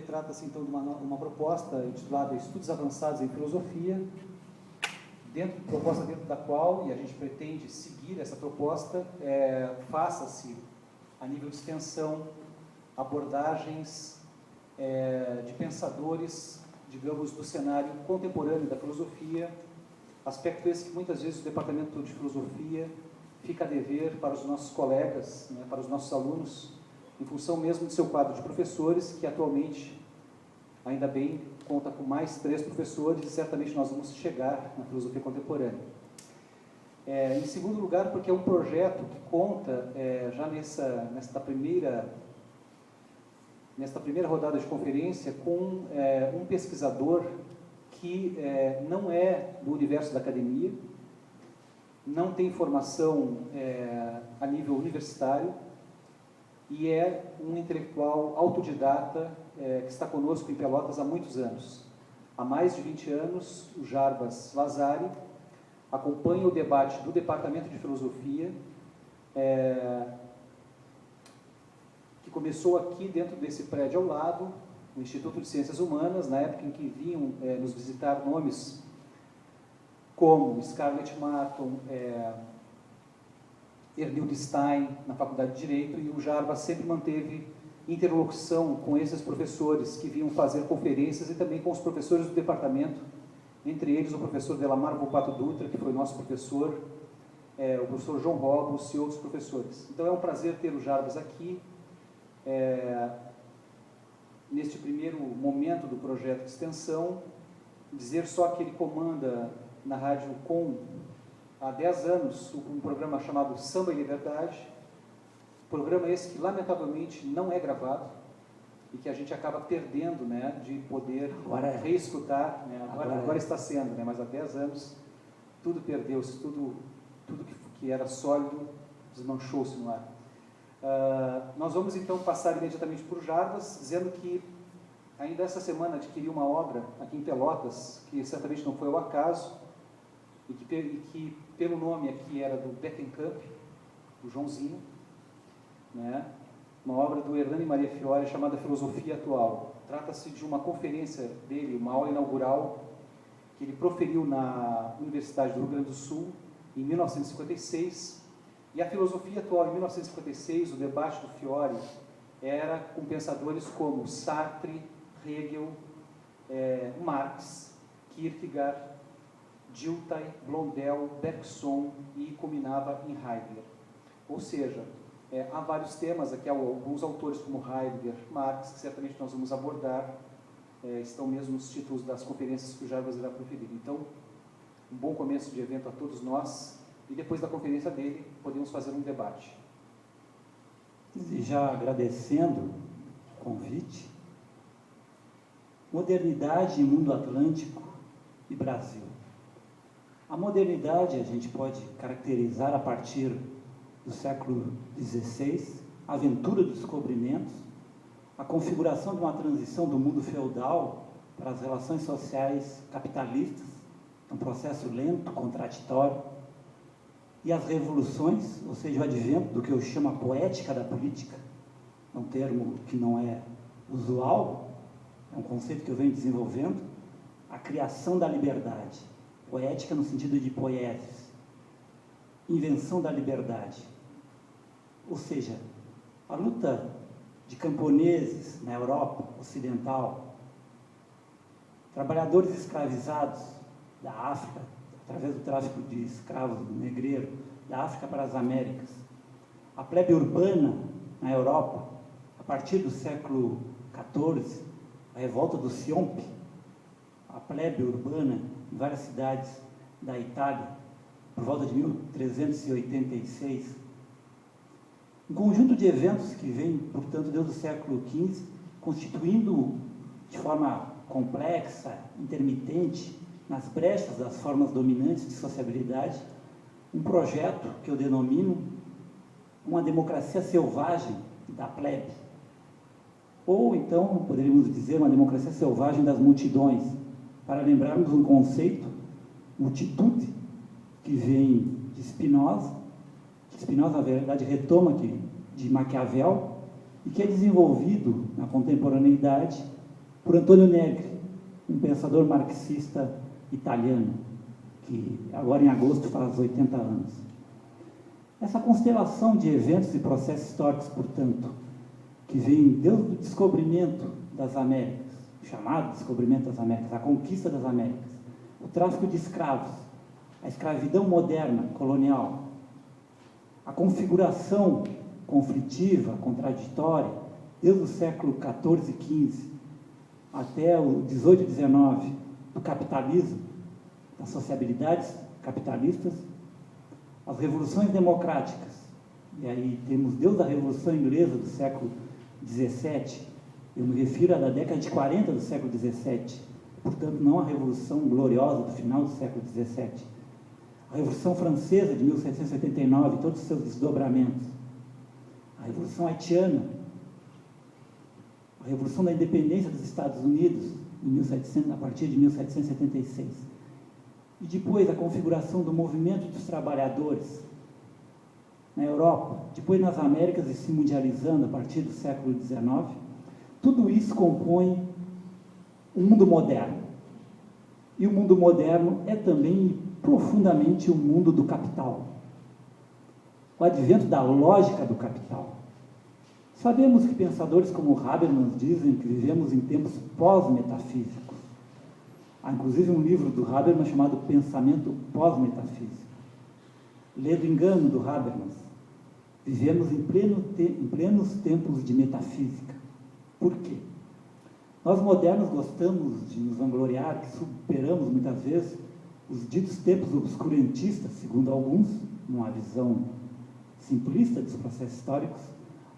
trata-se então de uma proposta intitulada Estudos Avançados em Filosofia, proposta dentro da qual, e a gente pretende seguir essa proposta, faça-se, a nível de extensão, abordagens de pensadores, digamos, do cenário contemporâneo da filosofia, aspecto esse que muitas vezes o Departamento de Filosofia fica a dever para os nossos colegas, né, para os nossos alunos, em função mesmo do seu quadro de professores, que atualmente, ainda bem, conta com mais 3 professores, e certamente nós vamos chegar na filosofia contemporânea. Em segundo lugar, porque é um projeto que conta, já nesta primeira rodada de conferência, com um pesquisador que não é do universo da academia, não tem formação a nível universitário, e é um intelectual autodidata que está conosco em Pelotas há muitos anos. Há mais de 20 anos, o Jarbas Lazari acompanha o debate do Departamento de Filosofia, que começou aqui dentro desse prédio ao lado, o Instituto de Ciências Humanas, na época em que vinham nos visitar nomes como Scarlett Martin, Ernildo Stein, na Faculdade de Direito, e o Jarbas sempre manteve interlocução com esses professores que vinham fazer conferências e também com os professores do departamento, entre eles o professor Delamar Volpato Dutra, que foi nosso professor, o professor João Robos e outros professores. Então é um prazer ter o Jarbas aqui, neste primeiro momento do projeto de extensão. Dizer só que ele comanda na Rádio Com há 10 anos um programa chamado Samba e Liberdade, programa esse que lamentavelmente não é gravado e que a gente acaba perdendo, né, de poder reescutar, né, agora está sendo, né, mas há 10 anos tudo perdeu-se, tudo que era sólido desmanchou-se no ar. Nós vamos então passar imediatamente por Jarbas, dizendo que ainda essa semana adquiri uma obra aqui em Pelotas, que certamente não foi ao acaso, e que pelo nome aqui era do Bettenkamp, o Joãozinho, né? Uma obra do Hernani Maria Fiore chamada Filosofia Atual. Trata-se de uma conferência dele, uma aula inaugural, que ele proferiu na Universidade do Rio Grande do Sul, em 1956, e a filosofia atual, em 1956, o debate do Fiore era com pensadores como Sartre, Hegel, Marx, Kierkegaard, Dilthey, Blondel, Bergson e culminava em Heidegger. Ou seja, há vários temas aqui, alguns autores como Heidegger, Marx, que certamente nós vamos abordar, estão mesmo nos títulos das conferências que o Jarbas irá proferir. Então, um bom começo de evento a todos nós, e depois da conferência dele, podemos fazer um debate. E já agradecendo o convite, modernidade e mundo atlântico e Brasil. A modernidade a gente pode caracterizar a partir do século XVI, a aventura dos descobrimentos, a configuração de uma transição do mundo feudal para as relações sociais capitalistas, um processo lento, contraditório, e as revoluções, ou seja, o advento do que eu chamo a poética da política, é um termo que não é usual, é um conceito que eu venho desenvolvendo, a criação da liberdade, poética no sentido de poiesis, invenção da liberdade, ou seja, a luta de camponeses na Europa ocidental, trabalhadores escravizados da África, através do tráfico de escravos do negreiro, da África para as Américas, a plebe urbana na Europa, a partir do século XIV, a revolta do Siompe, a plebe urbana em várias cidades da Itália, por volta de 1386. Um conjunto de eventos que vem, portanto, desde o século XV, constituindo de forma complexa, intermitente, nas brechas das formas dominantes de sociabilidade, um projeto que eu denomino uma democracia selvagem da plebe. Ou então, poderíamos dizer, uma democracia selvagem das multidões, para lembrarmos um conceito, multitude, que vem de Spinoza, que Spinoza, na verdade, retoma aqui de Maquiavel, e que é desenvolvido na contemporaneidade por Antonio Negri, um pensador marxista italiano, que agora em agosto faz 80 anos. Essa constelação de eventos e processos históricos, portanto, que vem desde o descobrimento das Américas, chamado descobrimento das Américas, a conquista das Américas, o tráfico de escravos, a escravidão moderna, colonial, a configuração conflitiva, contraditória, desde o século XIV e XV até o XVIII e XIX, do capitalismo, das sociabilidades capitalistas, as revoluções democráticas, e aí temos desde a Revolução Inglesa do século XVII, eu me refiro à da década de 40 do século XVII, portanto não a Revolução Gloriosa do final do século XVII, a Revolução Francesa de 1789, todos os seus desdobramentos, a Revolução Haitiana, a Revolução da Independência dos Estados Unidos, a partir de 1776, e depois a configuração do movimento dos trabalhadores na Europa, depois nas Américas e se mundializando a partir do século XIX, tudo isso compõe o mundo moderno. E o mundo moderno é também profundamente o mundo do capital. O advento da lógica do capital. Sabemos que pensadores como Habermas dizem que vivemos em tempos pós-metafísicos. Há inclusive um livro do Habermas chamado Pensamento Pós-Metafísico. Lê do engano do Habermas. Vivemos em plenos tempos de metafísica. Por quê? Nós modernos gostamos de nos vangloriar que superamos muitas vezes os ditos tempos obscurantistas, segundo alguns, numa visão simplista dos processos históricos,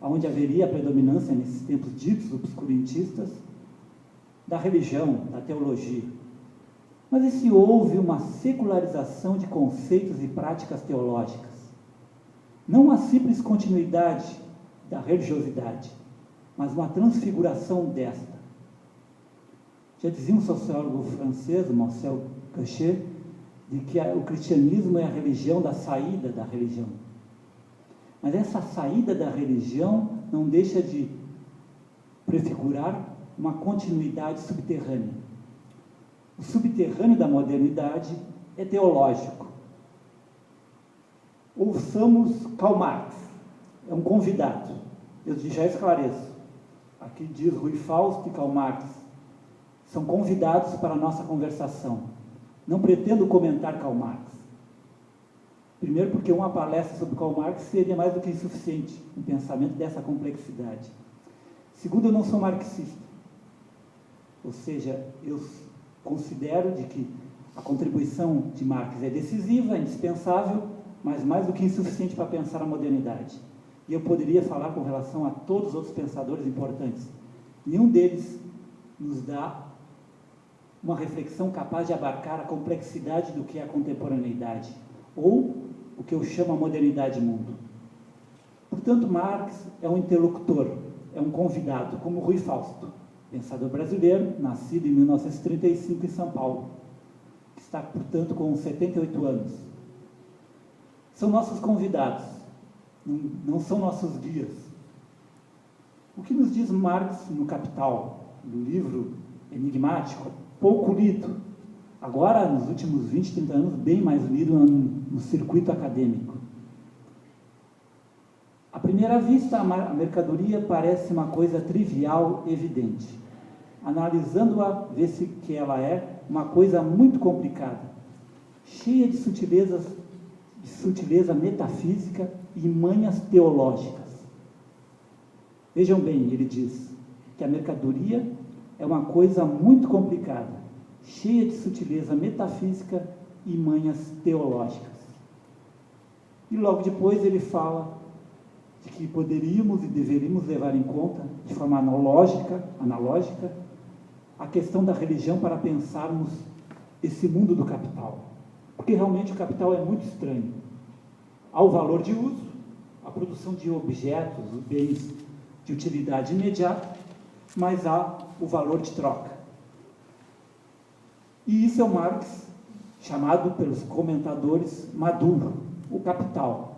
onde haveria a predominância nesses tempos ditos obscurantistas da religião, da teologia. Mas e se houve uma secularização de conceitos e práticas teológicas? Não uma simples continuidade da religiosidade, mas uma transfiguração desta. Já dizia um sociólogo francês, Marcel Cauchet, de que o cristianismo é a religião da saída da religião. Mas essa saída da religião não deixa de prefigurar uma continuidade subterrânea. O subterrâneo da modernidade é teológico. Ouçamos Karl Marx, é um convidado. Eu já esclareço. Aqui diz Rui Fausto e Karl Marx. São convidados para a nossa conversação. Não pretendo comentar Karl Marx. Primeiro porque uma palestra sobre Karl Marx seria mais do que insuficiente, um pensamento dessa complexidade. Segundo, eu não sou marxista. Ou seja, eu considero de que a contribuição de Marx é decisiva, é indispensável, mas mais do que insuficiente para pensar a modernidade. E eu poderia falar com relação a todos os outros pensadores importantes. Nenhum deles nos dá uma reflexão capaz de abarcar a complexidade do que é a contemporaneidade, ou o que eu chamo a modernidade mundo. Portanto, Marx é um interlocutor, é um convidado, como Rui Fausto, pensador brasileiro, nascido em 1935 em São Paulo, que está, portanto, com 78 anos. São nossos convidados, não são nossos guias. O que nos diz Marx no Capital, no livro enigmático, pouco lido, agora, nos últimos 20, 30 anos, bem mais lido no circuito acadêmico. À primeira vista, a mercadoria parece uma coisa trivial, evidente. Analisando-a, vê-se que ela é uma coisa muito complicada, cheia de sutileza metafísica e manhas teológicas. Vejam bem, ele diz que a mercadoria é uma coisa muito complicada, cheia de sutileza metafísica e manhas teológicas. E logo depois ele fala de que poderíamos e deveríamos levar em conta, de forma analógica, a questão da religião para pensarmos esse mundo do capital. Porque realmente o capital é muito estranho. Há o valor de uso, a produção de objetos, bens de utilidade imediata, mas há o valor de troca. E isso é o Marx, chamado pelos comentadores maduro, o capital.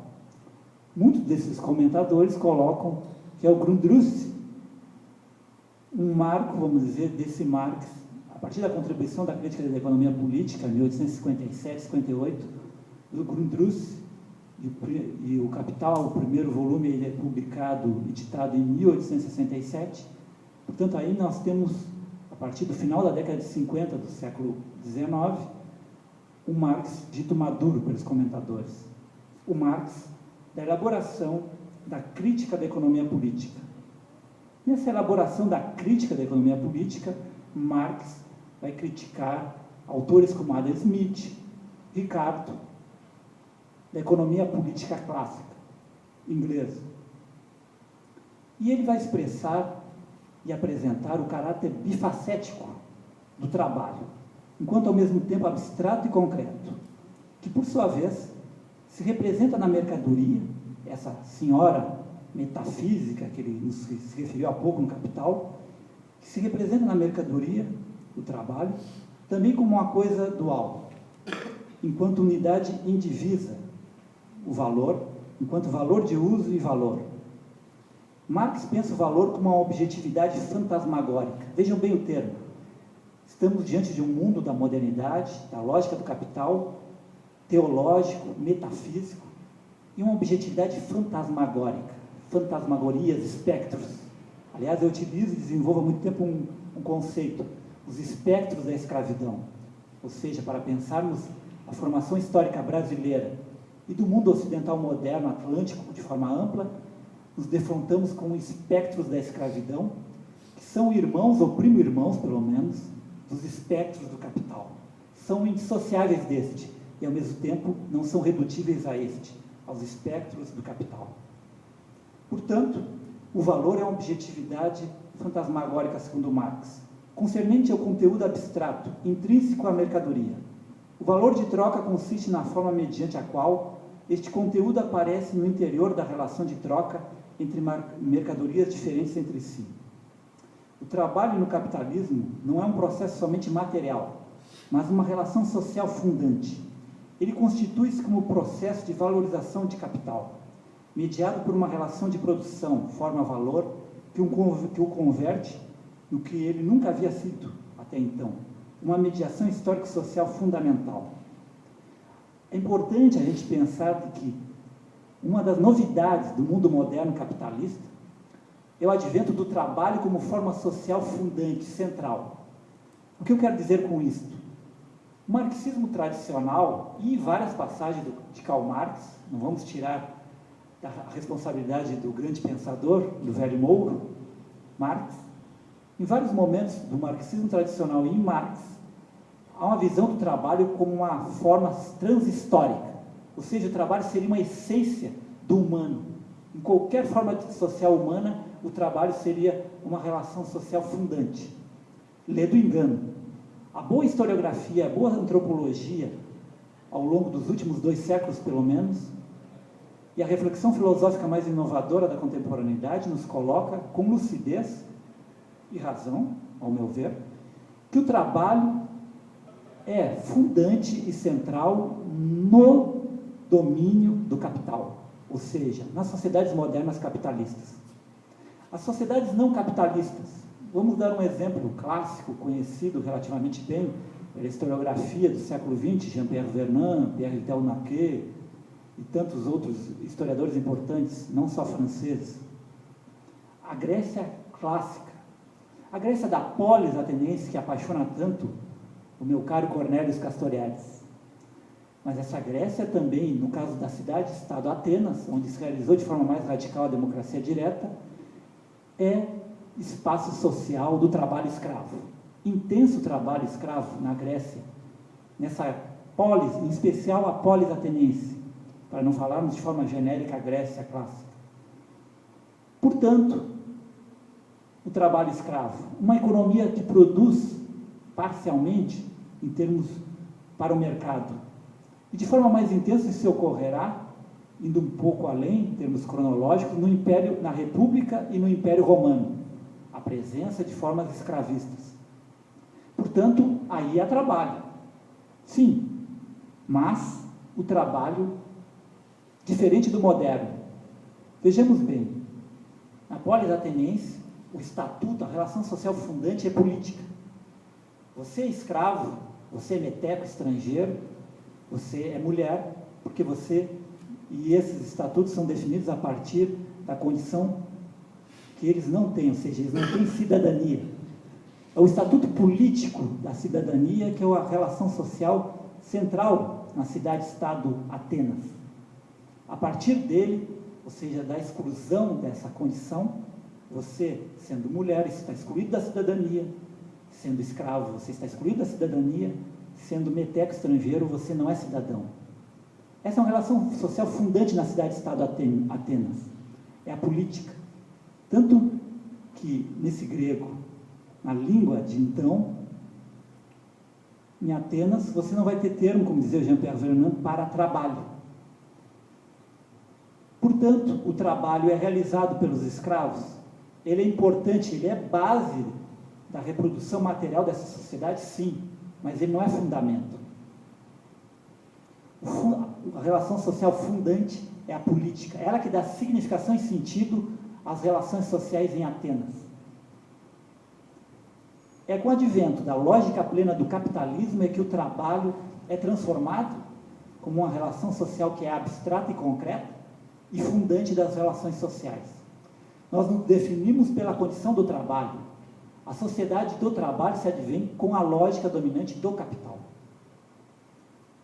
Muitos desses comentadores colocam que é o Grundrisse, um marco, vamos dizer, desse Marx, a partir da contribuição da crítica da economia política, 1857-58, do Grundrisse, e o Capital, o primeiro volume, ele é publicado, editado em 1867. Portanto, aí nós temos, a partir do final da década de 50 do século XIX, um Marx dito maduro pelos comentadores. O Marx da elaboração da crítica da economia política. Nessa elaboração da crítica da economia política, Marx vai criticar autores como Adam Smith, Ricardo, da economia política clássica inglesa. E ele vai expressar e apresentar o caráter bifacético do trabalho, enquanto ao mesmo tempo abstrato e concreto, que por sua vez se representa na mercadoria, essa senhora metafísica que ele se referiu há pouco no Capital, que se representa na mercadoria, o trabalho, também como uma coisa dual, enquanto unidade indivisa, o valor, enquanto valor de uso e valor. Marx pensa o valor como uma objetividade fantasmagórica. Vejam bem o termo. Estamos diante de um mundo da modernidade, da lógica do capital, teológico, metafísico, e uma objetividade fantasmagórica, fantasmagorias, espectros. Aliás, eu utilizo e desenvolvo há muito tempo um conceito, os espectros da escravidão, ou seja, para pensarmos a formação histórica brasileira e do mundo ocidental moderno, atlântico, de forma ampla, nos defrontamos com espectros da escravidão, que são irmãos, ou primo-irmãos, pelo menos, dos espectros do capital. São indissociáveis deste, e ao mesmo tempo não são redutíveis a este, aos espectros do capital. Portanto, o valor é uma objetividade fantasmagórica, segundo Marx, concernente ao conteúdo abstrato, intrínseco à mercadoria. O valor de troca consiste na forma mediante a qual este conteúdo aparece no interior da relação de troca entre mercadorias diferentes entre si. O trabalho no capitalismo não é um processo somente material, mas uma relação social fundante. Ele constitui-se como processo de valorização de capital, mediado por uma relação de produção, forma-valor, que o converte no que ele nunca havia sido até então, uma mediação histórico-social fundamental. É importante a gente pensar que uma das novidades do mundo moderno capitalista é o advento do trabalho como forma social fundante, central. O que eu quero dizer com isto? O marxismo tradicional e várias passagens de Karl Marx, não vamos tirar a responsabilidade do grande pensador, do velho Mouro, Marx, em vários momentos do marxismo tradicional e em Marx, há uma visão do trabalho como uma forma transhistórica, ou seja, o trabalho seria uma essência do humano. Em qualquer forma social humana, o trabalho seria uma relação social fundante. Lê do engano. A boa historiografia, a boa antropologia, ao longo dos últimos 2 séculos pelo menos, e a reflexão filosófica mais inovadora da contemporaneidade nos coloca com lucidez e razão, ao meu ver, que o trabalho é fundante e central no domínio do capital, ou seja, nas sociedades modernas capitalistas. As sociedades não capitalistas, vamos dar um exemplo clássico, conhecido relativamente bem pela historiografia do século XX, Jean-Pierre Vernant, Pierre Telnaquet e tantos outros historiadores importantes, não só franceses. A Grécia clássica, a Grécia da polis ateniense que apaixona tanto o meu caro Cornelius Castoriadis. Mas essa Grécia também, no caso da cidade-estado Atenas, onde se realizou de forma mais radical a democracia direta, é espaço social do trabalho escravo. Intenso trabalho escravo na Grécia, nessa polis, em especial a polis ateniense, para não falarmos de forma genérica a Grécia clássica. Portanto, o trabalho escravo, uma economia que produz parcialmente em termos para o mercado. E de forma mais intensa isso ocorrerá, indo um pouco além, em termos cronológicos, no Império, na República e no Império Romano. A presença de formas escravistas. Portanto, aí há trabalho. Sim, mas o trabalho diferente do moderno. Vejamos bem, na polis ateniense, o estatuto, a relação social fundante é política. Você é escravo, você é meteco, estrangeiro, você é mulher, porque você... E esses estatutos são definidos a partir da condição que eles não têm, ou seja, eles não têm cidadania. É o estatuto político da cidadania que é a relação social central na cidade-estado Atenas. A partir dele, ou seja, da exclusão dessa condição, você, sendo mulher, está excluído da cidadania, sendo escravo, você está excluído da cidadania, sendo meteco estrangeiro, você não é cidadão. Essa é uma relação social fundante na cidade-estado Atenas. É a política. Tanto que, nesse grego, na língua de então, em Atenas, você não vai ter termo, como dizia Jean-Pierre Vernant, para trabalho. Portanto, o trabalho é realizado pelos escravos. Ele é importante, ele é base da reprodução material dessa sociedade, sim, mas ele não é fundamento. A relação social fundante é a política, ela que dá significação e sentido às relações sociais em Atenas. É com o advento da lógica plena do capitalismo é que o trabalho é transformado como uma relação social que é abstrata e concreta e fundante das relações sociais. Nós nos definimos pela condição do trabalho. A sociedade do trabalho se advém com a lógica dominante do capital.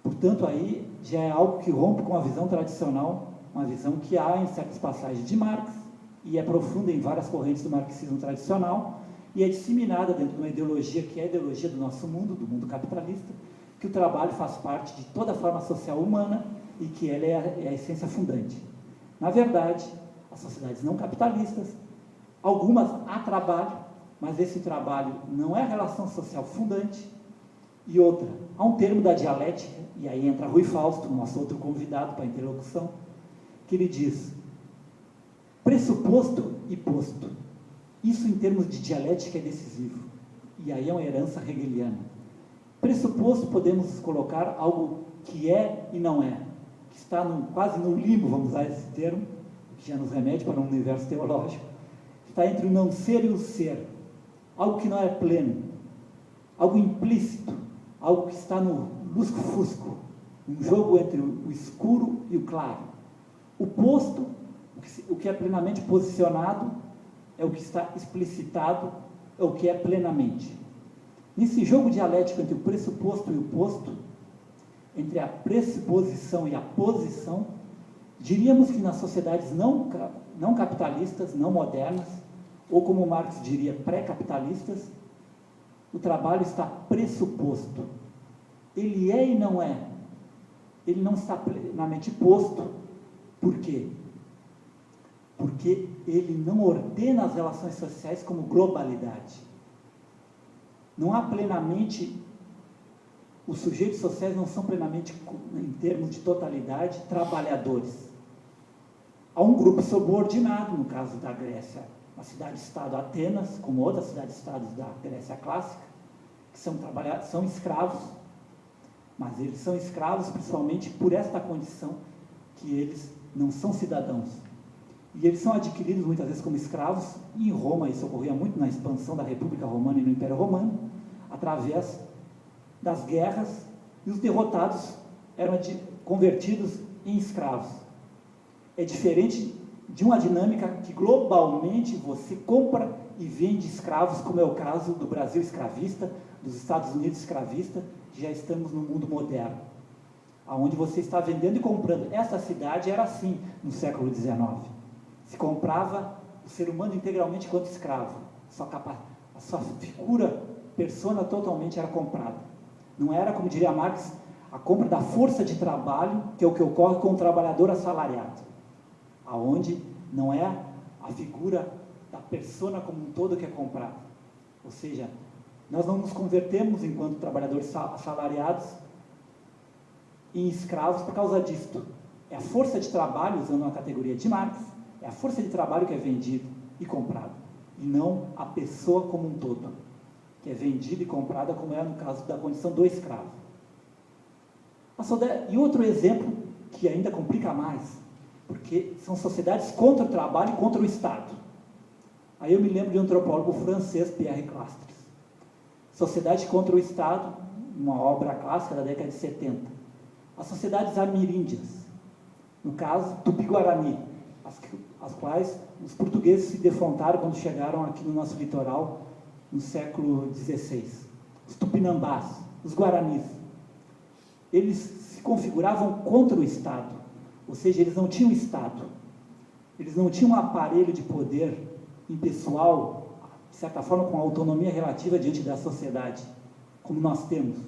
Portanto, aí já é algo que rompe com a visão tradicional, uma visão que há em certas passagens de Marx, e é profunda em várias correntes do marxismo tradicional, e é disseminada dentro de uma ideologia que é a ideologia do nosso mundo, do mundo capitalista, que o trabalho faz parte de toda a forma social humana e que ela é a essência fundante. Na verdade, as sociedades não capitalistas, algumas há trabalho, mas esse trabalho não é a relação social fundante. E outra, há um termo da dialética, e aí entra Rui Fausto, nosso outro convidado para a interlocução, que ele diz: pressuposto e posto. Isso, em termos de dialética, é decisivo. E aí é uma herança hegeliana. Pressuposto, podemos colocar algo que é e não é, que está quase no limbo, vamos usar esse termo, que já nos remete para um universo teológico. Está entre o não ser e o ser. Algo que não é pleno, algo implícito, algo que está no lusco-fusco, um jogo entre o escuro e o claro. O posto, o que é plenamente posicionado, é o que está explicitado, é o que é plenamente. Nesse jogo dialético entre o pressuposto e o posto, entre a pressuposição e a posição, diríamos que nas sociedades não capitalistas, não modernas, ou como Marx diria, pré-capitalistas, o trabalho está pressuposto. Ele é e não é. Ele não está plenamente posto. Por quê? Porque ele não ordena as relações sociais como globalidade. Não há plenamente... Os sujeitos sociais não são plenamente, em termos de totalidade, trabalhadores. Há um grupo subordinado, no caso da Grécia, a cidade-estado Atenas, como outras cidades-estados da Grécia clássica, que são escravos, mas eles são escravos principalmente por esta condição que eles não são cidadãos. E eles são adquiridos muitas vezes como escravos, e em Roma isso ocorria muito na expansão da República Romana e no Império Romano, através das guerras, e os derrotados eram convertidos em escravos. É diferente de uma dinâmica que globalmente você compra e vende escravos, como é o caso do Brasil escravista, dos Estados Unidos escravista, que já estamos no mundo moderno, onde você está vendendo e comprando. Essa cidade era assim no século XIX. Se comprava o ser humano integralmente enquanto escravo. A sua figura, persona totalmente era comprada. Não era, como diria Marx, a compra da força de trabalho, que é o que ocorre com o trabalhador assalariado, aonde não é a figura da persona como um todo que é comprada. Ou seja, nós não nos convertemos enquanto trabalhadores assalariados em escravos por causa disto. É a força de trabalho, usando uma categoria de Marx, é a força de trabalho que é vendida e comprada, e não a pessoa como um todo, que é vendida e comprada, como é no caso da condição do escravo. E outro exemplo, que ainda complica mais, porque são sociedades contra o trabalho e contra o Estado. Aí eu me lembro de um antropólogo francês, Pierre Clastres. Sociedade contra o Estado, uma obra clássica da década de 70. As sociedades ameríndias, no caso, Tupi-Guarani, as quais os portugueses se defrontaram quando chegaram aqui no nosso litoral no século XVI. Os Tupinambás, os Guaranis. Eles se configuravam contra o Estado, ou seja, eles não tinham Estado. Eles não tinham um aparelho de poder impessoal, de certa forma com autonomia relativa diante da sociedade, como nós temos.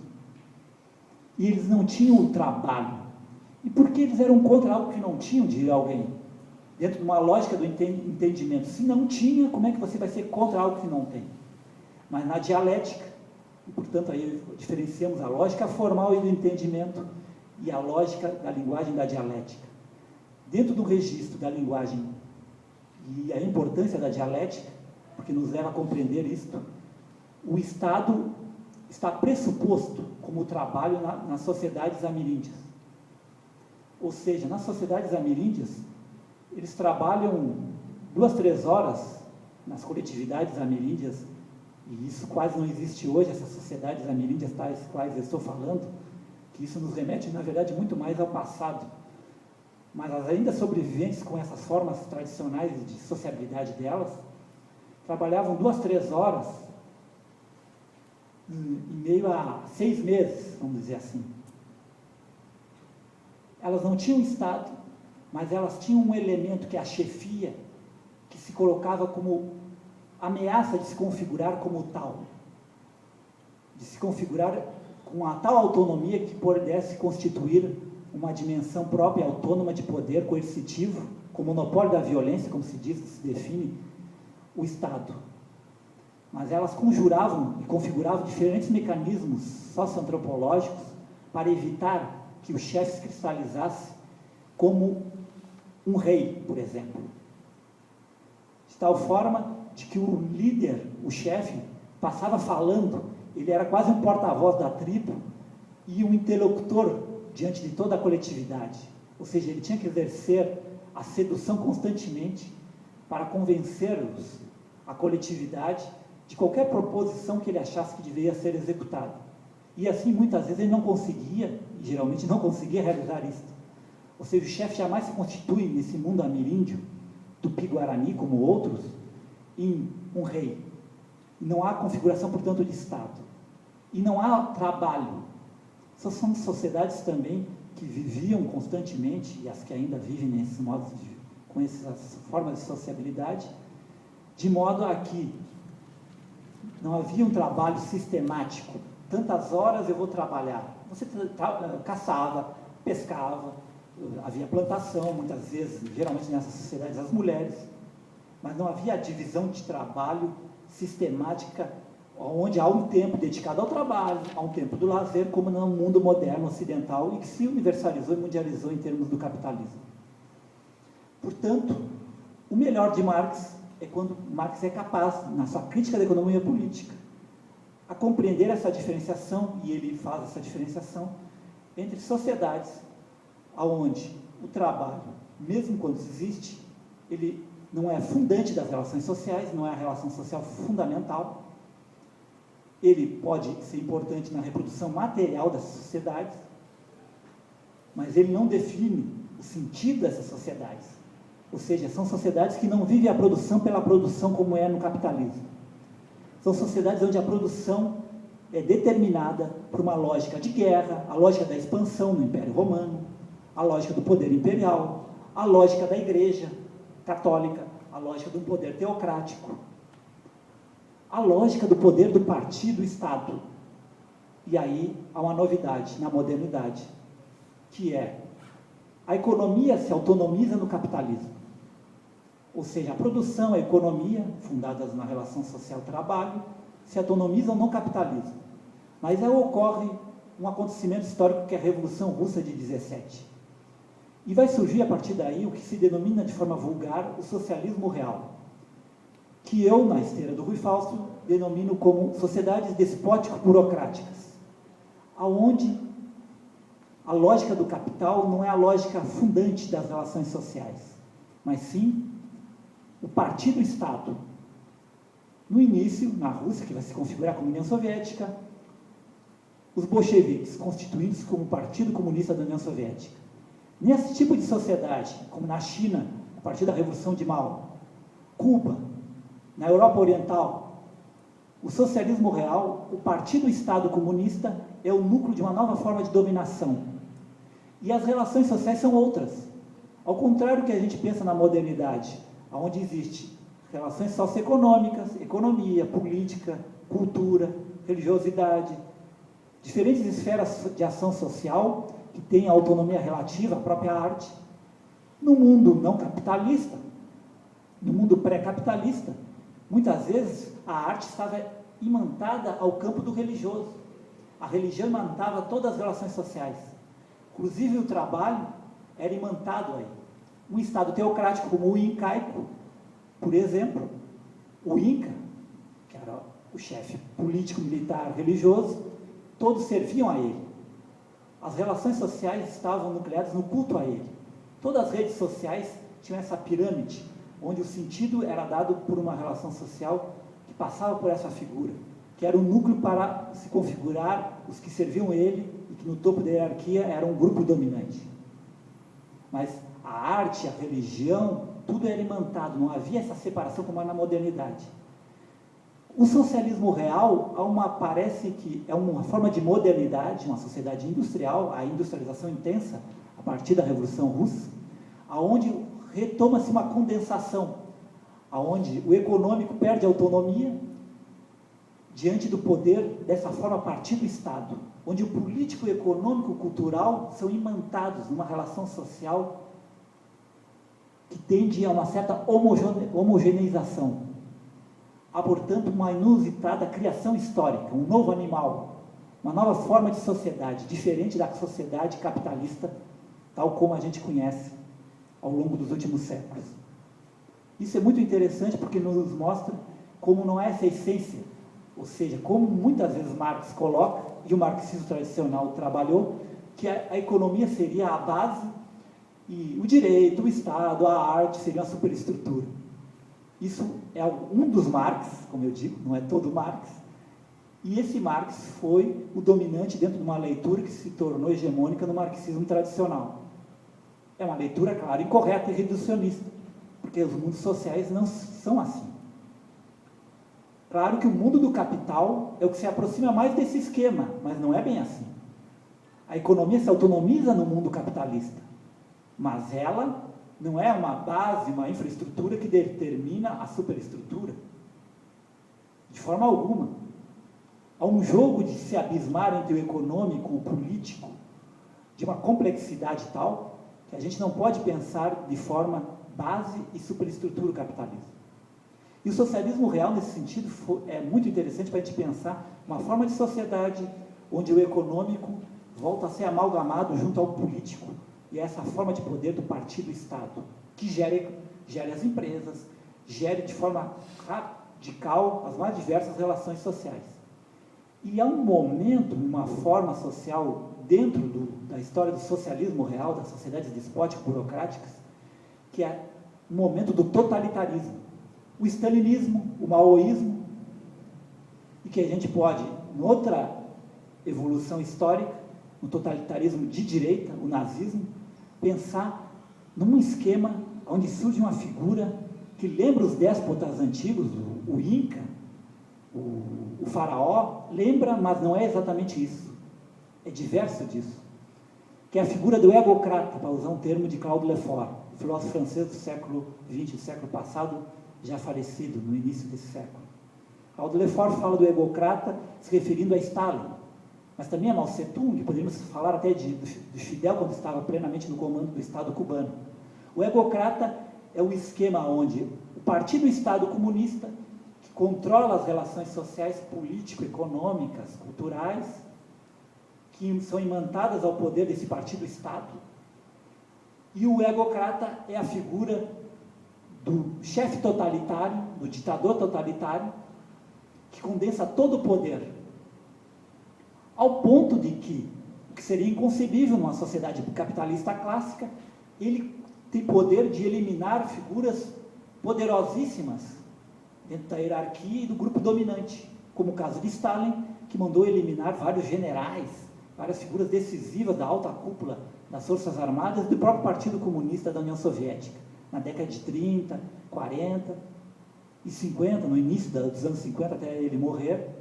E eles não tinham o trabalho. E por que eles eram contra algo que não tinham, diria alguém? Dentro de uma lógica do entendimento. Se não tinha, como é que você vai ser contra algo que não tem? Mas na dialética, e portanto aí diferenciamos a lógica formal e do entendimento e a lógica da linguagem da dialética. Dentro do registro da linguagem e a importância da dialética, porque nos leva a compreender isto, o Estado está pressuposto como trabalho nas sociedades ameríndias. Ou seja, nas sociedades ameríndias, eles trabalham 2, 3 horas nas coletividades ameríndias, e isso quase não existe hoje, essas sociedades ameríndias tais quais eu estou falando, que isso nos remete, na verdade, muito mais ao passado. Mas as ainda sobreviventes com essas formas tradicionais de sociabilidade delas, trabalhavam 2, 3 horas em meio a 6 meses, vamos dizer assim. Elas não tinham Estado, mas elas tinham um elemento que é a chefia, que se colocava como ameaça de se configurar como tal, de se configurar com a tal autonomia que pudesse constituir uma dimensão própria, autônoma de poder coercitivo, com monopólio da violência, como se diz, se define o Estado. Mas elas conjuravam e configuravam diferentes mecanismos socioantropológicos para evitar que o chefe se cristalizasse como um rei, por exemplo. De tal forma de que o líder, o chefe, passava falando, ele era quase um porta-voz da tribo e um interlocutor diante de toda a coletividade. Ou seja, ele tinha que exercer a sedução constantemente para convencer a coletividade de qualquer proposição que ele achasse que deveria ser executada. E assim, muitas vezes, ele não conseguia, e geralmente não conseguia realizar isso. Ou seja, o chefe jamais se constitui nesse mundo ameríndio, Tupi-Guarani, como outros, em um rei. Não há configuração, portanto, de Estado. E não há trabalho. São sociedades também que viviam constantemente, e as que ainda vivem nesses modos com essas formas de sociabilidade, de modo a que não havia um trabalho sistemático. Tantas horas eu vou trabalhar. Você caçava, pescava, havia plantação, muitas vezes, geralmente nessas sociedades, as mulheres, mas não havia a divisão de trabalho sistemática, onde há um tempo dedicado ao trabalho, há um tempo do lazer, como no mundo moderno ocidental, e que se universalizou e mundializou em termos do capitalismo. Portanto, o melhor de Marx é quando Marx é capaz, na sua crítica da economia política, a compreender essa diferenciação, e ele faz essa diferenciação, entre sociedades onde o trabalho, mesmo quando existe, ele não é fundante das relações sociais, não é a relação social fundamental, ele pode ser importante na reprodução material dessas sociedades, mas ele não define o sentido dessas sociedades. Ou seja, são sociedades que não vivem a produção pela produção como é no capitalismo. São sociedades onde a produção é determinada por uma lógica de guerra, a lógica da expansão no Império Romano, a lógica do poder imperial, a lógica da Igreja Católica, a lógica do poder teocrático, a lógica do poder do partido Estado. E aí há uma novidade na modernidade, que é a economia se autonomiza no capitalismo. Ou seja, a produção, a economia, fundadas na relação social-trabalho, se autonomizam no capitalismo. Mas aí ocorre um acontecimento histórico que é a Revolução Russa de 17. E vai surgir a partir daí o que se denomina de forma vulgar o socialismo real, que eu, na esteira do Rui Fausto, denomino como sociedades despótico-burocráticas, aonde a lógica do capital não é a lógica fundante das relações sociais, mas sim o partido-Estado, No início, na Rússia, que vai se configurar como União Soviética, os bolcheviques, constituídos como Partido Comunista da União Soviética. Nesse tipo de sociedade, como na China, a partir da Revolução de Mao, Cuba, na Europa Oriental, o socialismo real, o Partido-Estado Comunista, é o núcleo de uma nova forma de dominação. E as relações sociais são outras. Ao contrário do que a gente pensa na modernidade, onde existe relações socioeconômicas, economia, política, cultura, religiosidade, diferentes esferas de ação social que têm autonomia relativa à própria arte. No mundo não capitalista, no mundo pré-capitalista, muitas vezes a arte estava imantada ao campo do religioso. A religião imantava todas as relações sociais. Inclusive o trabalho era imantado aí. Um Estado teocrático como o incaico, por exemplo, o Inca, que era o chefe político, militar, religioso, todos serviam a ele. As relações sociais estavam nucleadas no culto a ele. Todas as redes sociais tinham essa pirâmide, onde o sentido era dado por uma relação social que passava por essa figura, que era o núcleo para se configurar os que serviam ele e que no topo da hierarquia era um grupo dominante. Mas a arte, a religião, tudo era imantado, não havia essa separação como há na modernidade. O socialismo real parece que é uma forma de modernidade, uma sociedade industrial, a industrialização intensa, a partir da Revolução Russa, aonde retoma-se uma condensação, aonde o econômico perde autonomia diante do poder, dessa forma, a partir do Estado, onde o político, o econômico, o cultural são imantados numa relação social que tende a uma certa homogeneização. Há, portanto, uma inusitada criação histórica, um novo animal, uma nova forma de sociedade, diferente da sociedade capitalista, tal como a gente conhece ao longo dos últimos séculos. Isso é muito interessante porque nos mostra como não é essa essência, ou seja, como muitas vezes Marx coloca, e o marxismo tradicional trabalhou, que a economia seria a base e o direito, o Estado, a arte seria a superestrutura. Isso é um dos Marx, como eu digo, não é todo Marx, e esse Marx foi o dominante dentro de uma leitura que se tornou hegemônica no marxismo tradicional. É uma leitura, claro, incorreta e reducionista, porque os mundos sociais não são assim. Claro que o mundo do capital é o que se aproxima mais desse esquema, mas não é bem assim. A economia se autonomiza no mundo capitalista, mas ela não é uma base, uma infraestrutura que determina a superestrutura. De forma alguma. Há um jogo de se abismar entre o econômico e o político, de uma complexidade tal, que a gente não pode pensar de forma base e superestrutura o capitalismo. E o socialismo real, nesse sentido, é muito interessante para a gente pensar uma forma de sociedade onde o econômico volta a ser amalgamado junto ao político, e essa forma de poder do partido-Estado, que gere as empresas, gere de forma radical as mais diversas relações sociais. E há um momento, uma forma social, dentro da história do socialismo real, das sociedades despótico-burocráticas, que é o momento do totalitarismo. O stalinismo, o maoísmo, e que a gente pode, em outra evolução histórica, no totalitarismo de direita, o nazismo, pensar num esquema onde surge uma figura que lembra os déspotas antigos, o Inca, o faraó, lembra, mas não é exatamente isso. É diverso disso. Que é a figura do egocrata, para usar um termo de Claude Lefort, filósofo francês do século XX, do século passado, já falecido, no início desse século. Claude Lefort fala do egocrata se referindo a Stalin, mas também a Mao Tse-tung, poderíamos falar até de Fidel, quando estava plenamente no comando do Estado cubano. O egocrata é o esquema onde o Partido-Estado comunista, que controla as relações sociais, político-econômicas, culturais, que são imantadas ao poder desse Partido-Estado, e o egocrata é a figura do chefe totalitário, do ditador totalitário, que condensa todo o poder, ao ponto de que, o que seria inconcebível numa sociedade capitalista clássica, ele tem poder de eliminar figuras poderosíssimas dentro da hierarquia e do grupo dominante, como o caso de Stalin, que mandou eliminar vários generais, várias figuras decisivas da alta cúpula das Forças Armadas e do próprio Partido Comunista da União Soviética, na década de 30, 40 e 50, no início dos anos 50, até ele morrer.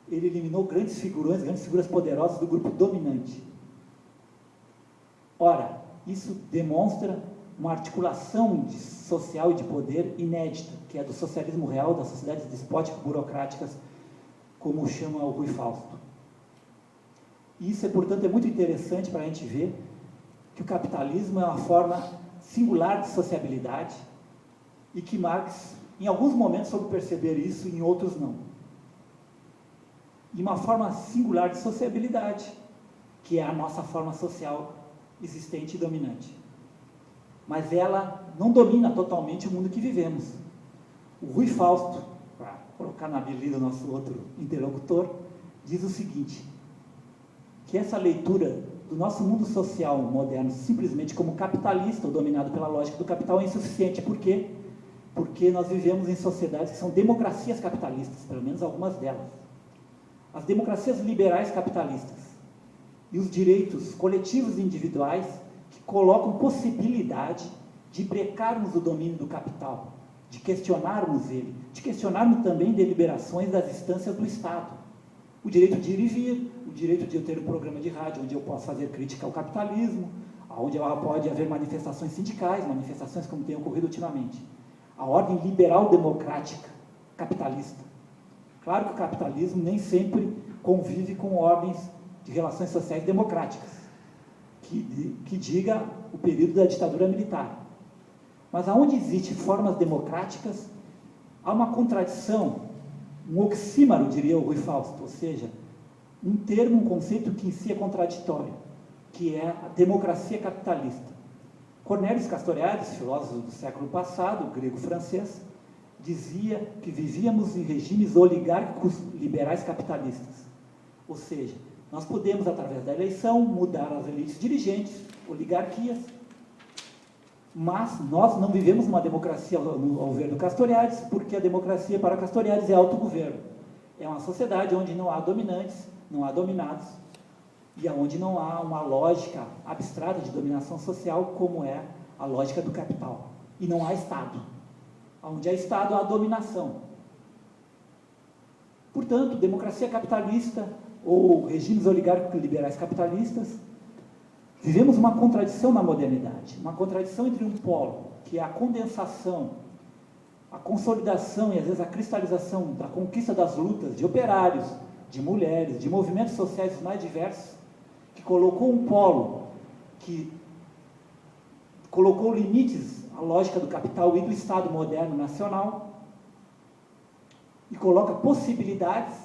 Ele eliminou grandes figurões, grandes figuras poderosas do grupo dominante. Ora, isso demonstra uma articulação social e de poder inédita, que é do socialismo real, das sociedades despótico-burocráticas, como chama o Rui Fausto. Isso, portanto, é muito interessante para a gente ver que o capitalismo é uma forma singular de sociabilidade e que Marx, em alguns momentos, soube perceber isso, em outros não. E uma forma singular de sociabilidade, que é a nossa forma social existente e dominante. Mas ela não domina totalmente o mundo que vivemos. O Rui Fausto, para colocar na beleza do nosso outro interlocutor, diz o seguinte, que essa leitura do nosso mundo social moderno simplesmente como capitalista ou dominado pela lógica do capital é insuficiente. Por quê? Porque nós vivemos em sociedades que são democracias capitalistas, pelo menos algumas delas. As democracias liberais capitalistas e os direitos coletivos e individuais que colocam possibilidade de brecarmos o domínio do capital, de questionarmos ele, de questionarmos também deliberações das instâncias do Estado. O direito de ir e vir, o direito de eu ter um programa de rádio onde eu posso fazer crítica ao capitalismo, onde pode haver manifestações sindicais, manifestações como tem ocorrido ultimamente. A ordem liberal democrática capitalista. Claro que o capitalismo nem sempre convive com ordens de relações sociais democráticas, que diga o período da ditadura militar. Mas aonde existem formas democráticas, há uma contradição, um oxímoro, diria o Rui Fausto, ou seja, um termo, um conceito que em si é contraditório, que é a democracia capitalista. Cornelius Castoriadis, filósofo do século passado, grego-francês, dizia que vivíamos em regimes oligárquicos liberais capitalistas. Ou seja, nós podemos, através da eleição, mudar as elites dirigentes, oligarquias, mas nós não vivemos uma democracia ao ver do Castoriadis, porque a democracia para Castoriadis é autogoverno. É uma sociedade onde não há dominantes, não há dominados, e onde não há uma lógica abstrata de dominação social, como é a lógica do capital. E não há Estado. Onde há Estado, há dominação. Portanto, democracia capitalista ou regimes oligárquicos liberais capitalistas, vivemos uma contradição na modernidade, uma contradição entre um polo, que é a condensação, a consolidação e às vezes a cristalização da conquista das lutas de operários, de mulheres, de movimentos sociais mais diversos, que colocou um polo, que colocou limites à lógica do capital e do Estado moderno nacional, e coloca possibilidades,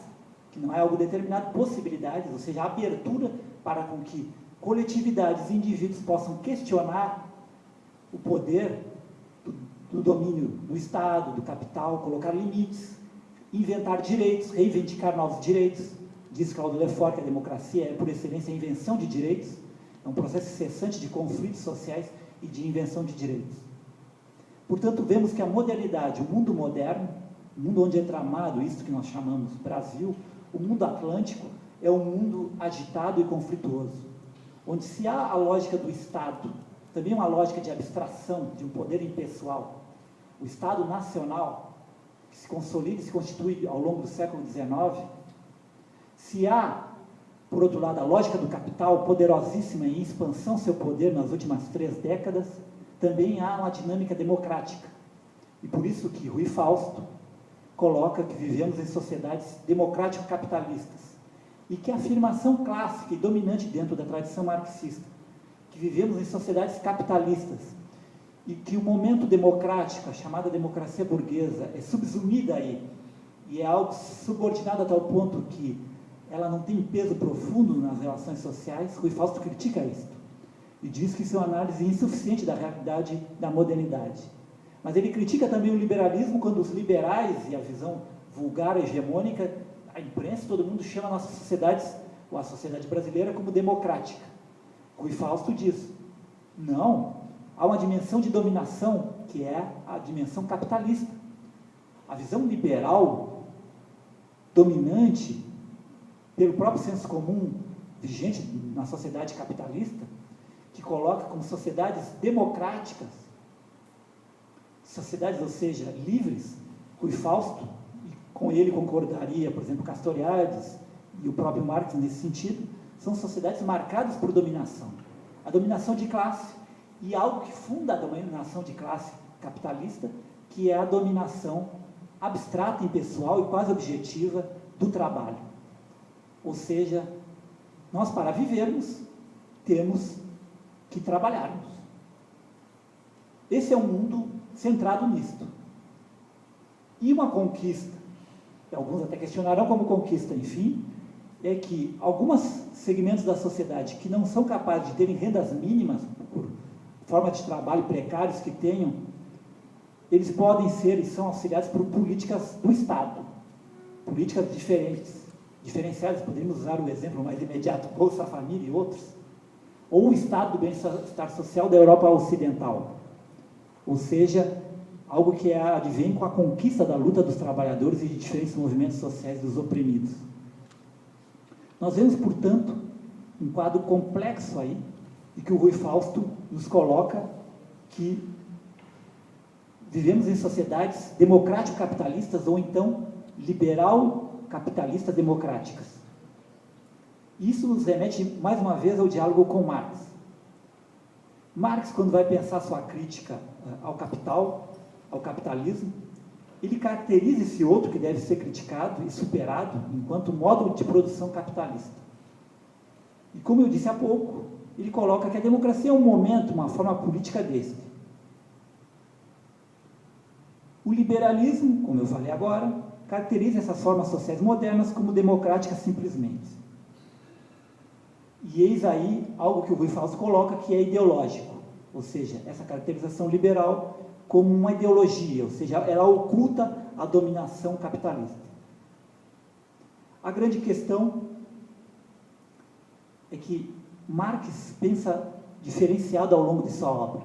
que não é algo determinado, possibilidades, ou seja, abertura para com que coletividades e indivíduos possam questionar o poder do domínio do Estado, do capital, colocar limites, inventar direitos, reivindicar novos direitos. Diz Claudio Lefort que a democracia é, por excelência, a invenção de direitos, é um processo incessante de conflitos sociais e de invenção de direitos. Portanto, vemos que a modernidade, o mundo moderno, o mundo onde é tramado isto que nós chamamos Brasil, o mundo atlântico, é um mundo agitado e conflituoso, onde se há a lógica do Estado, também uma lógica de abstração, de um poder impessoal, o Estado nacional, que se consolida e se constitui ao longo do século XIX, se há, por outro lado, a lógica do capital, poderosíssima em expansão seu poder nas últimas 3 décadas, também há uma dinâmica democrática. E por isso que Rui Fausto coloca que vivemos em sociedades democrático-capitalistas, e que a afirmação clássica e dominante dentro da tradição marxista, que vivemos em sociedades capitalistas, e que o momento democrático, a chamada democracia burguesa, é subsumida aí, e é algo subordinado a tal ponto que ela não tem peso profundo nas relações sociais. Rui Fausto critica isto, e diz que isso é uma análise insuficiente da realidade da modernidade. Mas ele critica também o liberalismo, quando os liberais e a visão vulgar, hegemônica, a imprensa, todo mundo chama nossas sociedades, ou a sociedade brasileira, como democrática. Rui Fausto diz, não, há uma dimensão de dominação, que é a dimensão capitalista. a visão liberal dominante pelo próprio senso comum vigente na sociedade capitalista, que coloca como sociedades democráticas, sociedades, ou seja, livres. Rui Fausto, e com ele concordaria, por exemplo, Castoriadis e o próprio Marx nesse sentido, são sociedades marcadas por dominação. A dominação de classe e algo que funda a dominação de classe capitalista, que é a dominação abstrata, impessoal e quase objetiva do trabalho. Ou seja, nós, para vivermos, temos que trabalharmos. Esse é um mundo centrado nisto. E uma conquista, alguns até questionarão como conquista, enfim, é que alguns segmentos da sociedade que não são capazes de terem rendas mínimas, por forma de trabalho precários que tenham, eles podem ser e são auxiliados por políticas do Estado, políticas diferenciadas. Poderíamos usar o exemplo mais imediato, Bolsa Família e outros, ou o Estado do Bem-Estar Social da Europa Ocidental, ou seja, algo que advém com a conquista da luta dos trabalhadores e de diferentes movimentos sociais dos oprimidos. Nós vemos, portanto, um quadro complexo aí, e que o Rui Fausto nos coloca que vivemos em sociedades democrático-capitalistas ou então liberal-capitalistas democráticas. Isso nos remete, mais uma vez, ao diálogo com Marx. Marx, quando vai pensar sua crítica ao capital, ao capitalismo, ele caracteriza esse outro que deve ser criticado e superado enquanto modo de produção capitalista. E como eu disse há pouco, ele coloca que a democracia é um momento, uma forma política deste. O liberalismo, como eu falei agora, caracteriza essas formas sociais modernas como democráticas simplesmente. E eis aí algo que o Rui Fausto coloca que é ideológico, ou seja, essa caracterização liberal como uma ideologia, ou seja, ela oculta a dominação capitalista. A grande questão é que Marx pensa diferenciado ao longo de sua obra.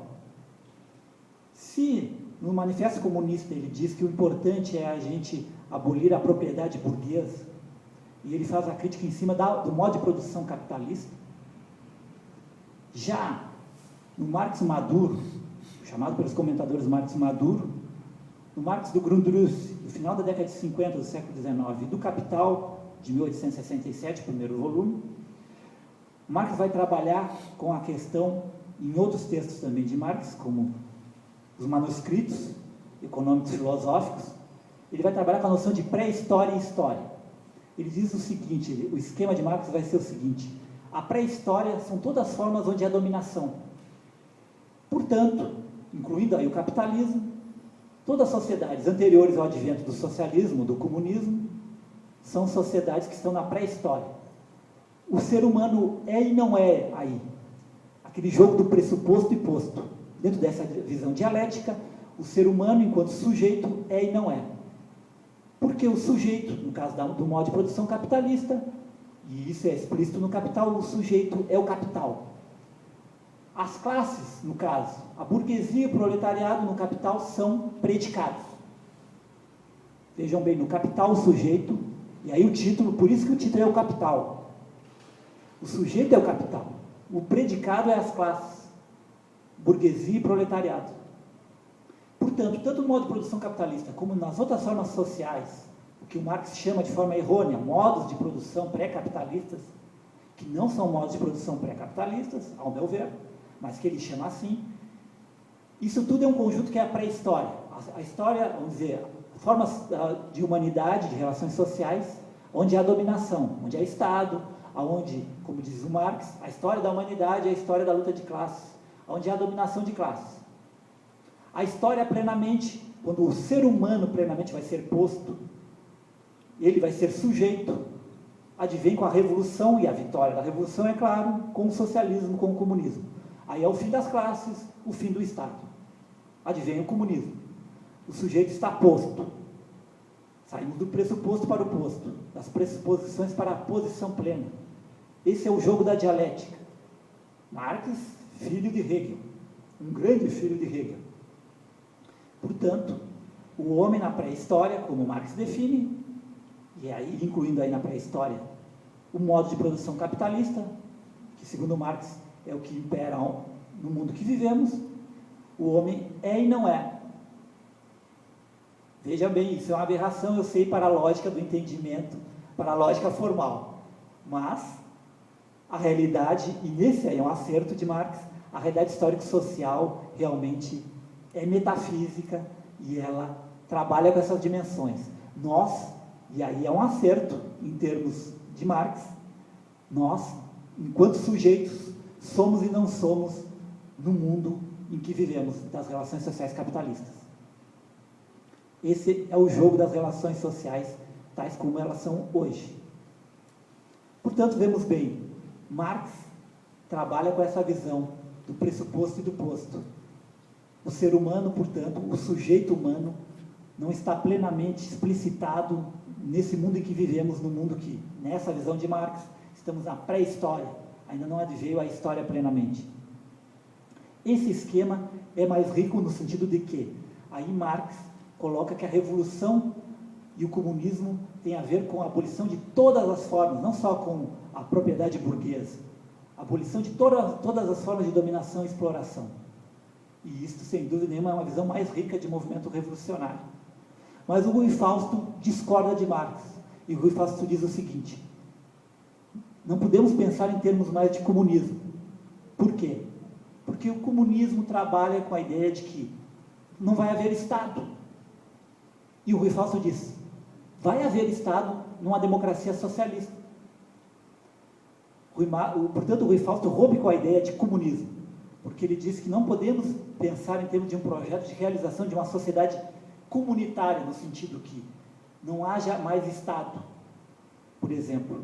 Se no Manifesto Comunista ele diz que o importante é a gente abolir a propriedade burguesa, e ele faz a crítica em cima do modo de produção capitalista, já no Marx Maduro, chamado pelos comentadores Marx Maduro, no Marx do Grundrisse, no final da década de 50 do século XIX, e do Capital, de 1867, primeiro volume, Marx vai trabalhar com a questão, em outros textos também de Marx, como os manuscritos econômicos filosóficos, ele vai trabalhar com a noção de pré-história e história. Ele diz o seguinte, o esquema de Marx vai ser o seguinte: a pré-história são todas as formas onde há dominação. Portanto, incluindo aí o capitalismo, todas as sociedades anteriores ao advento do socialismo, do comunismo, são sociedades que estão na pré-história. O ser humano é e não é aí. Aquele jogo do pressuposto e posto. Dentro dessa visão dialética, o ser humano, enquanto sujeito, é e não é. Porque o sujeito, no caso do modo de produção capitalista, e isso é explícito no Capital, o sujeito é o capital. As classes, no caso, a burguesia e o proletariado no Capital são predicados. Vejam bem, no Capital o sujeito, e aí o título, por isso que o título é o Capital. O sujeito é o capital, o predicado é as classes, burguesia e proletariado. Portanto, tanto no modo de produção capitalista como nas outras formas sociais, o que o Marx chama de forma errônea, modos de produção pré-capitalistas, que não são modos de produção pré-capitalistas, ao meu ver, mas que ele chama assim, isso tudo é um conjunto que é a pré-história. A história, vamos dizer, formas de humanidade, de relações sociais, onde há dominação, onde há Estado, onde, como diz o Marx, a história da humanidade é a história da luta de classes, onde há dominação de classes. A história plenamente, quando o ser humano plenamente vai ser posto, ele vai ser sujeito, advém com a revolução, e a vitória da revolução, é claro, com o socialismo, com o comunismo. Aí é o fim das classes, o fim do Estado. Advém o comunismo. O sujeito está posto. Saímos do pressuposto para o posto, das pressuposições para a posição plena. Esse é o jogo da dialética. Marx, filho de Hegel, um grande filho de Hegel. Portanto, O homem na pré-história, como Marx define, e aí incluindo aí na pré-história o modo de produção capitalista, que segundo Marx é o que impera no mundo que vivemos. O homem é e não é. Veja bem, isso é uma aberração, eu sei, para a lógica do entendimento, para a lógica formal. Mas a realidade, e nesse aí é um acerto de Marx, a realidade histórico-social realmente é metafísica e ela trabalha com essas dimensões. Nós, e aí é um acerto em termos de Marx, nós, enquanto sujeitos, somos e não somos no mundo em que vivemos, das relações sociais capitalistas. Esse é o jogo das relações sociais, tais como elas são hoje. Portanto, vemos bem, Marx trabalha com essa visão do pressuposto e do posto. O ser humano, portanto, o sujeito humano, não está plenamente explicitado nesse mundo em que vivemos, no mundo que, nessa visão de Marx, estamos na pré-história, ainda não adveio a história plenamente. Esse esquema é mais rico no sentido de que, aí Marx coloca que a revolução e o comunismo têm a ver com a abolição de todas as formas, não só com a propriedade burguesa, a abolição de todas as formas de dominação e exploração. E isto, sem dúvida nenhuma, é uma visão mais rica de movimento revolucionário. Mas o Rui Fausto discorda de Marx, e o Rui Fausto diz o seguinte: não podemos pensar em termos mais de comunismo. Por quê? Porque o comunismo trabalha com a ideia de que não vai haver Estado. E o Rui Fausto diz: vai haver Estado numa democracia socialista. Portanto, o Rui Fausto rompe com a ideia de comunismo, porque ele diz que não podemos pensar em termos de um projeto de realização de uma sociedade comunitária, no sentido que não haja mais Estado. Por exemplo,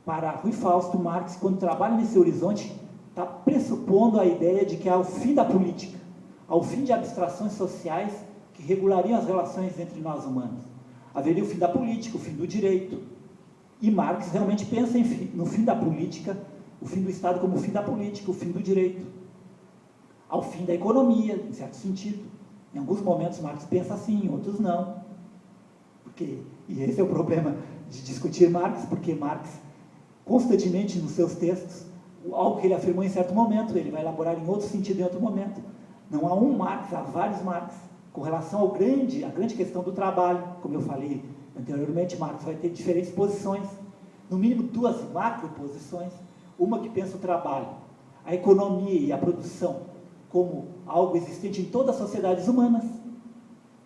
para Rui Fausto, Marx, quando trabalha nesse horizonte, está pressupondo a ideia de que há o fim da política, ao fim de abstrações sociais que regulariam as relações entre nós humanos. Haveria o fim da política, o fim do direito. E Marx realmente pensa no fim da política, o fim do Estado como o fim da política, o fim do direito. Ao fim da economia, em certo sentido. Em alguns momentos Marx pensa assim, em outros não. E esse é o problema de discutir Marx, porque Marx, constantemente nos seus textos, algo que ele afirmou em certo momento, ele vai elaborar em outro sentido em outro momento. Não há um Marx, há vários Marx. Com relação à grande questão do trabalho, como eu falei anteriormente, Marx vai ter diferentes posições, no mínimo duas macroposições, uma que pensa o trabalho, a economia e a produção como algo existente em todas as sociedades humanas,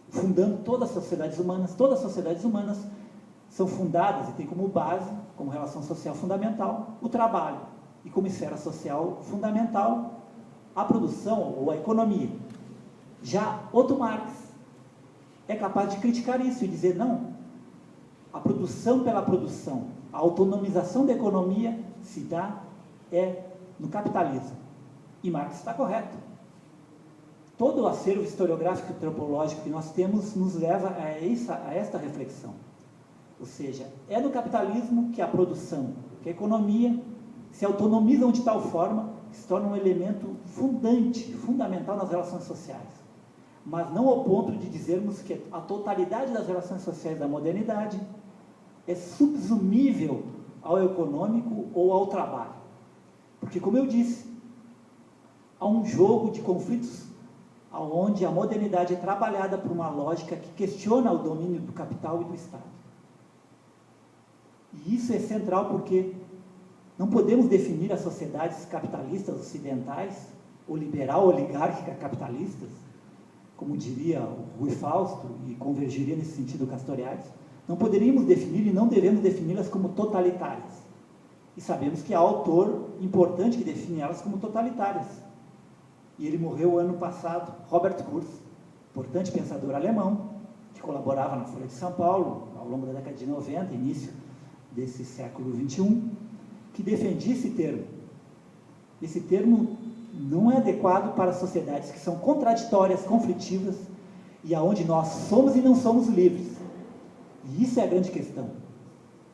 fundando todas as sociedades humanas são fundadas e têm como base, como relação social fundamental, o trabalho, e como esfera social fundamental, a produção ou a economia. Já Otto Marx é capaz de criticar isso e dizer, não, a produção pela produção, a autonomização da economia se dá no capitalismo. E Marx está correto. Todo o acervo historiográfico e antropológico que nós temos nos leva a esta reflexão. Ou seja, é no capitalismo que a produção, que a economia se autonomizam de tal forma que se torna um elemento fundamental nas relações sociais. Mas não ao ponto de dizermos que a totalidade das relações sociais da modernidade é subsumível ao econômico ou ao trabalho. Porque, como eu disse, há um jogo de conflitos onde a modernidade é trabalhada por uma lógica que questiona o domínio do capital e do Estado. E isso é central porque não podemos definir as sociedades capitalistas ocidentais, ou liberal-oligárquica capitalistas, como diria o Rui Fausto, e convergiria nesse sentido Castoriadis, não poderíamos definir e não devemos defini-las como totalitárias. E sabemos que há autor importante que define elas como totalitárias. E ele morreu ano passado, Robert Kurz, importante pensador alemão, que colaborava na Folha de São Paulo, ao longo da década de 90, início desse século XXI, que defendia esse termo. Esse termo não é adequado para sociedades que são contraditórias, conflitivas, e aonde nós somos e não somos livres. E isso é a grande questão.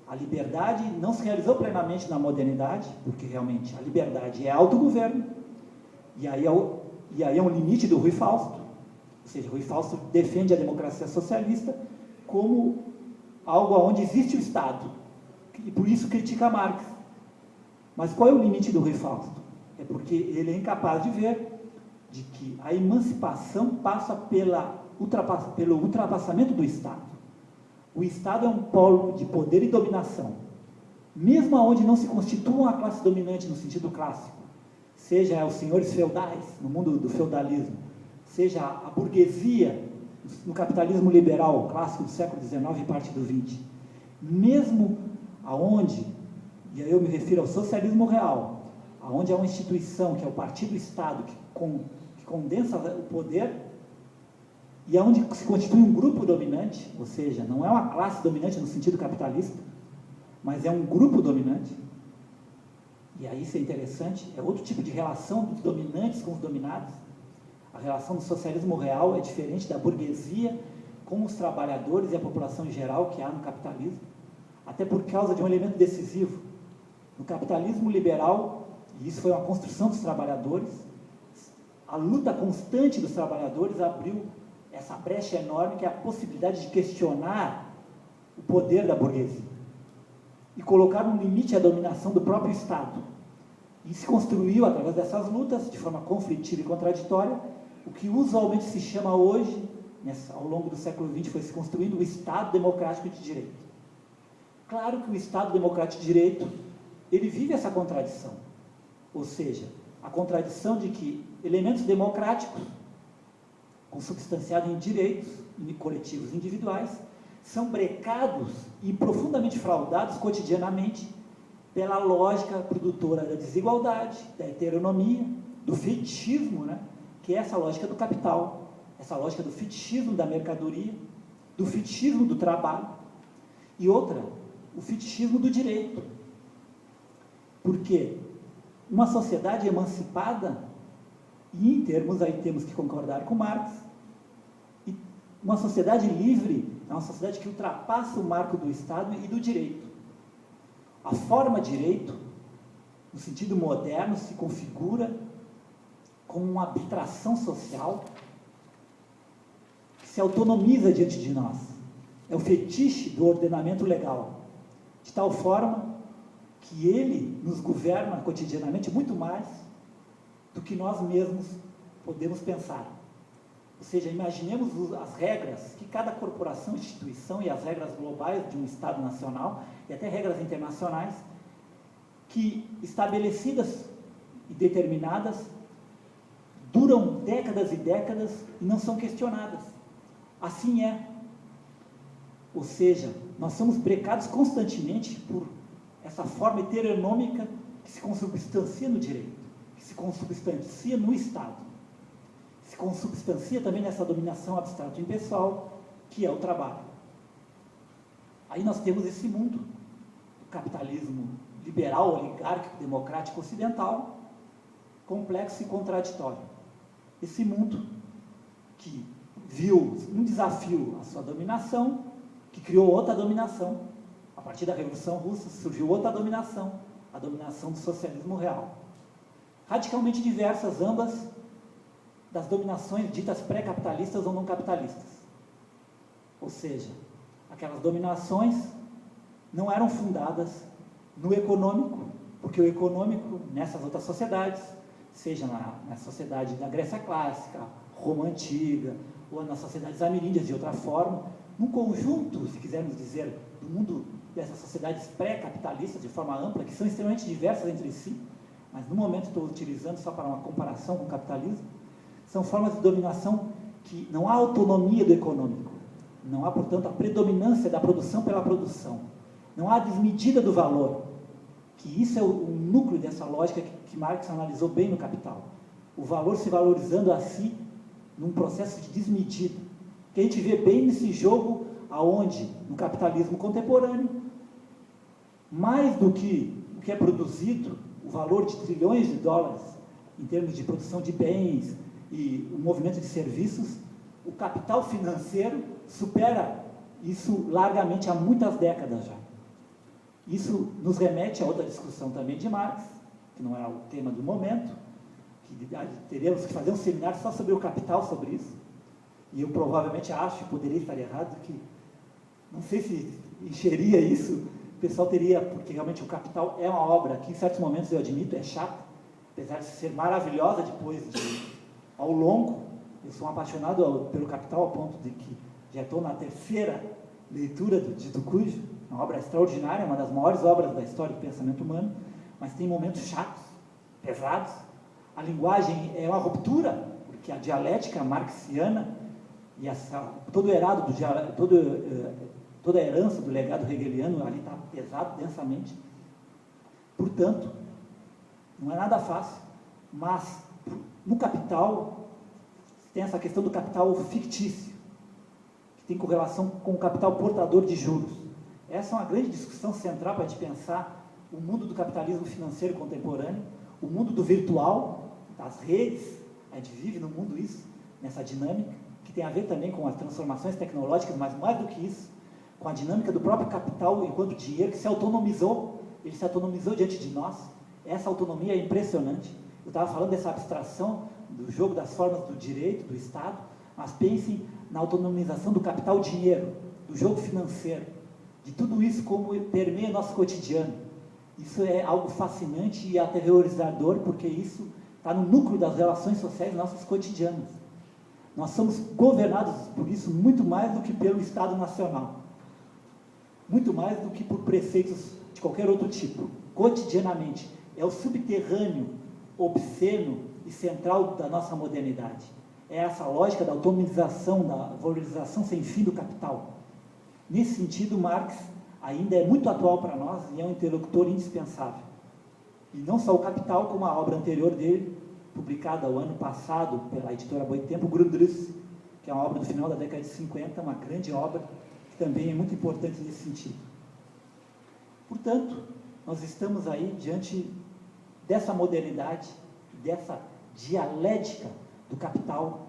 A liberdade não se realizou plenamente na modernidade, porque realmente a liberdade é autogoverno, e aí é um limite do Rui Fausto, Ou seja, Rui Fausto defende a democracia socialista como algo onde existe o Estado, e por isso critica Marx. Mas qual é o limite do Rui Fausto? É porque ele é incapaz de ver de que a emancipação passa pelo ultrapassamento do Estado. O Estado é um polo de poder e dominação, mesmo onde não se constitua uma classe dominante no sentido clássico, seja os senhores feudais, no mundo do feudalismo, seja a burguesia, no capitalismo liberal clássico do século XIX e parte do XX, mesmo aonde, e aí eu me refiro ao socialismo real, aonde há uma instituição que é o Partido-Estado, que condensa o poder, e aonde se constitui um grupo dominante, ou seja, não é uma classe dominante no sentido capitalista, mas é um grupo dominante, e aí isso é interessante, é outro tipo de relação dos dominantes com os dominados. A relação do socialismo real é diferente da burguesia com os trabalhadores e a população em geral que há no capitalismo, até por causa de um elemento decisivo. No capitalismo liberal, e isso foi uma construção dos trabalhadores, a luta constante dos trabalhadores abriu essa brecha enorme que é a possibilidade de questionar o poder da burguesia e colocar um limite à dominação do próprio Estado. E se construiu, através dessas lutas, de forma conflitiva e contraditória, o que usualmente se chama hoje, ao longo do século XX, foi se construindo o Estado Democrático de Direito. Claro que o Estado Democrático de Direito, ele vive essa contradição, ou seja, a contradição de que elementos democráticos, consubstanciados em direitos coletivos individuais, são brecados e profundamente fraudados cotidianamente pela lógica produtora da desigualdade, da heteronomia, do fetichismo, né? Que é essa lógica do capital, essa lógica do fetichismo da mercadoria, do fetichismo do trabalho, e outra, o fetichismo do direito. Porque uma sociedade emancipada, e em termos, aí temos que concordar com Marx, e uma sociedade livre é uma sociedade que ultrapassa o marco do Estado e do direito. A forma direito, no sentido moderno, se configura como uma abstração social que se autonomiza diante de nós. É o fetiche do ordenamento legal, de tal forma que ele nos governa cotidianamente muito mais do que nós mesmos podemos pensar. Ou seja, imaginemos as regras que cada corporação, instituição e as regras globais de um Estado nacional e até regras internacionais que, estabelecidas e determinadas, duram décadas e décadas e não são questionadas. Assim é. Ou seja, nós somos brecados constantemente por essa forma heteronômica que se consubstancia no direito, que se consubstancia no Estado, se consubstancia também nessa dominação abstrata impessoal, que é o trabalho. Aí nós temos esse mundo, o capitalismo liberal, oligárquico, democrático ocidental, complexo e contraditório. Esse mundo que viu um desafio à sua dominação, que criou outra dominação. A partir da Revolução Russa surgiu outra dominação, a dominação do socialismo real. Radicalmente diversas, ambas, das dominações ditas pré-capitalistas ou não capitalistas. Ou seja, aquelas dominações não eram fundadas no econômico, porque o econômico, nessas outras sociedades, seja na sociedade da Grécia Clássica, Roma Antiga, ou nas sociedades ameríndias de outra forma, num conjunto, se quisermos dizer, do mundo dessas sociedades pré-capitalistas, de forma ampla, que são extremamente diversas entre si, mas no momento estou utilizando só para uma comparação com o capitalismo, são formas de dominação que não há autonomia do econômico, não há, portanto, a predominância da produção pela produção, não há desmedida do valor, que isso é o núcleo dessa lógica que Marx analisou bem no Capital. O valor se valorizando a si num processo de desmedida, que a gente vê bem nesse jogo aonde, no capitalismo contemporâneo, mais do que o que é produzido, o valor de trilhões de dólares em termos de produção de bens e o movimento de serviços, o capital financeiro supera isso largamente há muitas décadas já. Isso nos remete a outra discussão também de Marx, que não é o tema do momento, que teremos que fazer um seminário só sobre o capital, sobre isso, e eu provavelmente acho, poderia estar errado, que não sei se encheria isso, o pessoal teria, porque realmente o Capital é uma obra que em certos momentos eu admito, é chata, apesar de ser maravilhosa depois, ao longo, eu sou um apaixonado pelo Capital ao ponto de que já estou na terceira leitura do Dito Cujo, uma obra extraordinária, uma das maiores obras da história do pensamento humano, mas tem momentos chatos, pesados. A linguagem é uma ruptura, porque a dialética marxiana e toda a herança do legado hegeliano ali está pesado, densamente. Portanto, não é nada fácil, mas no Capital tem essa questão do capital fictício, que tem correlação com o capital portador de juros. Essa é uma grande discussão central para a gente pensar o mundo do capitalismo financeiro contemporâneo, o mundo do virtual, das redes. A gente vive no mundo isso, nessa dinâmica, que tem a ver também com as transformações tecnológicas, mas mais do que isso, com a dinâmica do próprio capital enquanto dinheiro, que se autonomizou, ele se autonomizou diante de nós. Essa autonomia é impressionante. Eu estava falando dessa abstração do jogo das formas do direito, do Estado, mas pensem na autonomização do capital dinheiro, do jogo financeiro, de tudo isso como permeia nosso cotidiano. Isso é algo fascinante e aterrorizador, porque isso está no núcleo das relações sociais nossas cotidianas. Nós somos governados por isso muito mais do que pelo Estado Nacional, muito mais do que por preceitos de qualquer outro tipo. Cotidianamente, é o subterrâneo, obsceno e central da nossa modernidade. É essa lógica da autonomização, da valorização sem fim do capital. Nesse sentido, Marx ainda é muito atual para nós e é um interlocutor indispensável. E não só o Capital, como a obra anterior dele, publicada o ano passado pela editora Boitempo, Grundrisse, que é uma obra do final da década de 50, uma grande obra, que também é muito importante nesse sentido. Portanto, nós estamos aí diante dessa modernidade, dessa dialética do capital,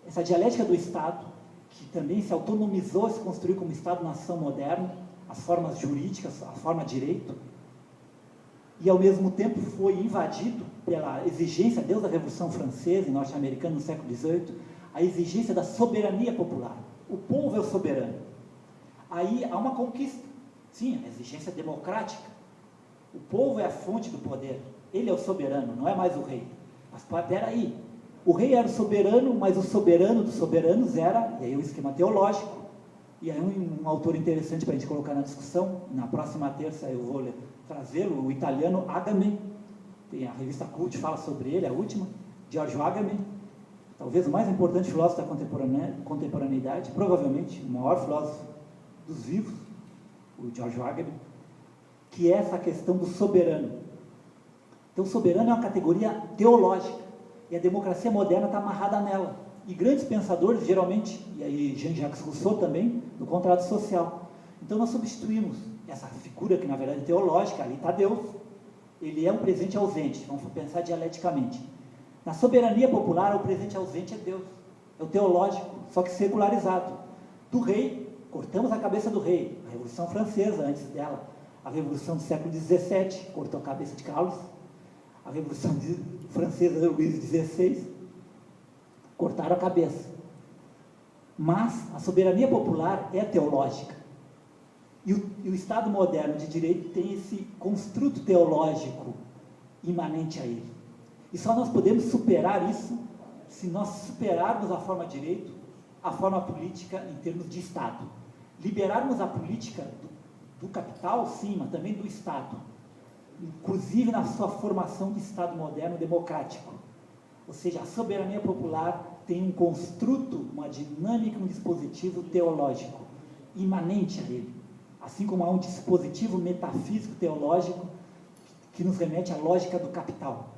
essa dialética do Estado, que também se autonomizou, se construiu como Estado-nação moderno, as formas jurídicas, a forma direito, e ao mesmo tempo foi invadido pela exigência, desde a Revolução Francesa e norte-americana no século XVIII, a exigência da soberania popular. O povo é o soberano. Aí há uma conquista, sim, a exigência democrática. O povo é a fonte do poder, ele é o soberano, não é mais o rei. Mas espera aí, o rei era o soberano, mas o soberano dos soberanos era, e aí o esquema teológico, e aí um autor interessante para a gente colocar na discussão, na próxima terça eu vou trazê-lo, o italiano Agamben, tem a revista Cult, fala sobre ele, a última, Giorgio Agamben, talvez o mais importante filósofo da contemporaneidade, provavelmente o maior filósofo dos vivos, o Giorgio Agamben, que é essa questão do soberano. Então, o soberano é uma categoria teológica, e a democracia moderna está amarrada nela. E grandes pensadores, geralmente, e aí Jean-Jacques Rousseau também, no contrato social. Então, nós substituímos essa figura que, na verdade, é teológica, ali está Deus, ele é um presente ausente, vamos pensar dialeticamente. Na soberania popular, o presente ausente é Deus, é o teológico, só que secularizado. Do rei, cortamos a cabeça do rei, a Revolução Francesa, antes dela, a Revolução do século XVII, cortou a cabeça de Carlos, a Revolução Francesa de Luís XVI, cortaram a cabeça. Mas a soberania popular é teológica. E o Estado moderno de direito tem esse construto teológico imanente a ele. E só nós podemos superar isso se nós superarmos a forma direito, a forma política em termos de Estado. Liberarmos a política do capital, sim, mas também do Estado, inclusive na sua formação de Estado moderno democrático. Ou seja, a soberania popular tem um construto, uma dinâmica, um dispositivo teológico imanente a ele. Assim como há um dispositivo metafísico teológico que nos remete à lógica do capital.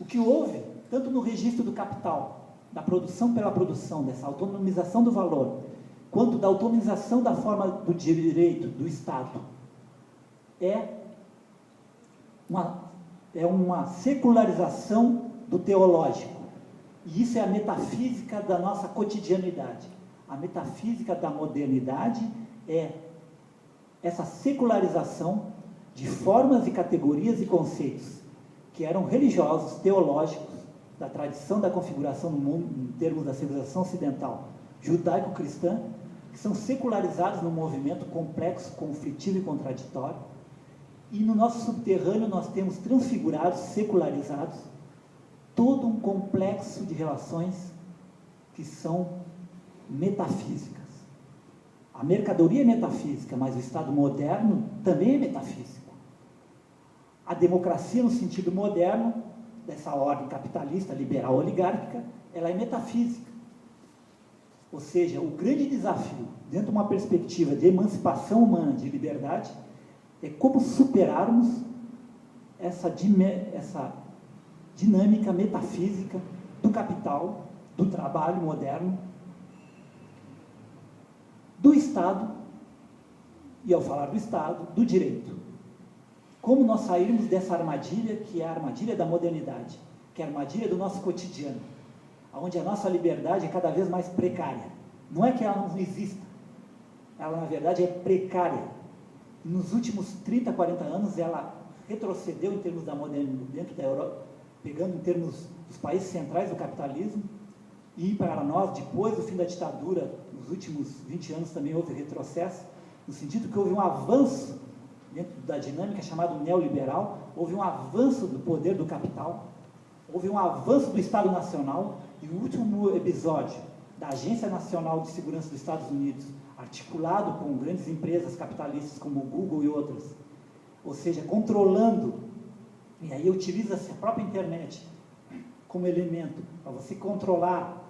O que houve, tanto no registro do capital, da produção pela produção, dessa autonomização do valor, quanto da autonomização da forma do direito, do Estado, é uma secularização do teológico. E isso é a metafísica da nossa cotidianidade. A metafísica da modernidade é essa secularização de formas e categorias e conceitos que eram religiosos, teológicos, da tradição da configuração no mundo, em termos da civilização ocidental judaico-cristã, que são secularizados num movimento complexo, conflitivo e contraditório. E no nosso subterrâneo nós temos transfigurados, secularizados, todo um complexo de relações que são metafísicas. A mercadoria é metafísica, mas o Estado moderno também é metafísico. A democracia, no sentido moderno, dessa ordem capitalista, liberal, oligárquica, ela é metafísica. Ou seja, o grande desafio, dentro de uma perspectiva de emancipação humana, de liberdade, é como superarmos essa dinâmica metafísica do capital, do trabalho moderno, do Estado, e ao falar do Estado, do direito. Como nós sairmos dessa armadilha, que é a armadilha da modernidade, que é a armadilha do nosso cotidiano, onde a nossa liberdade é cada vez mais precária. Não é que ela não exista, ela na verdade é precária. E nos últimos 30, 40 anos ela retrocedeu em termos da modernidade dentro da Europa, pegando em termos dos países centrais do capitalismo, e para nós, depois do fim da ditadura, nos últimos 20 anos também houve retrocesso, no sentido que houve um avanço dentro da dinâmica chamada neoliberal, houve um avanço do poder do capital, houve um avanço do Estado Nacional, e o último episódio da Agência Nacional de Segurança dos Estados Unidos, articulado com grandes empresas capitalistas como o Google e outras, ou seja, controlando, e aí utiliza-se a própria internet como elemento para você controlar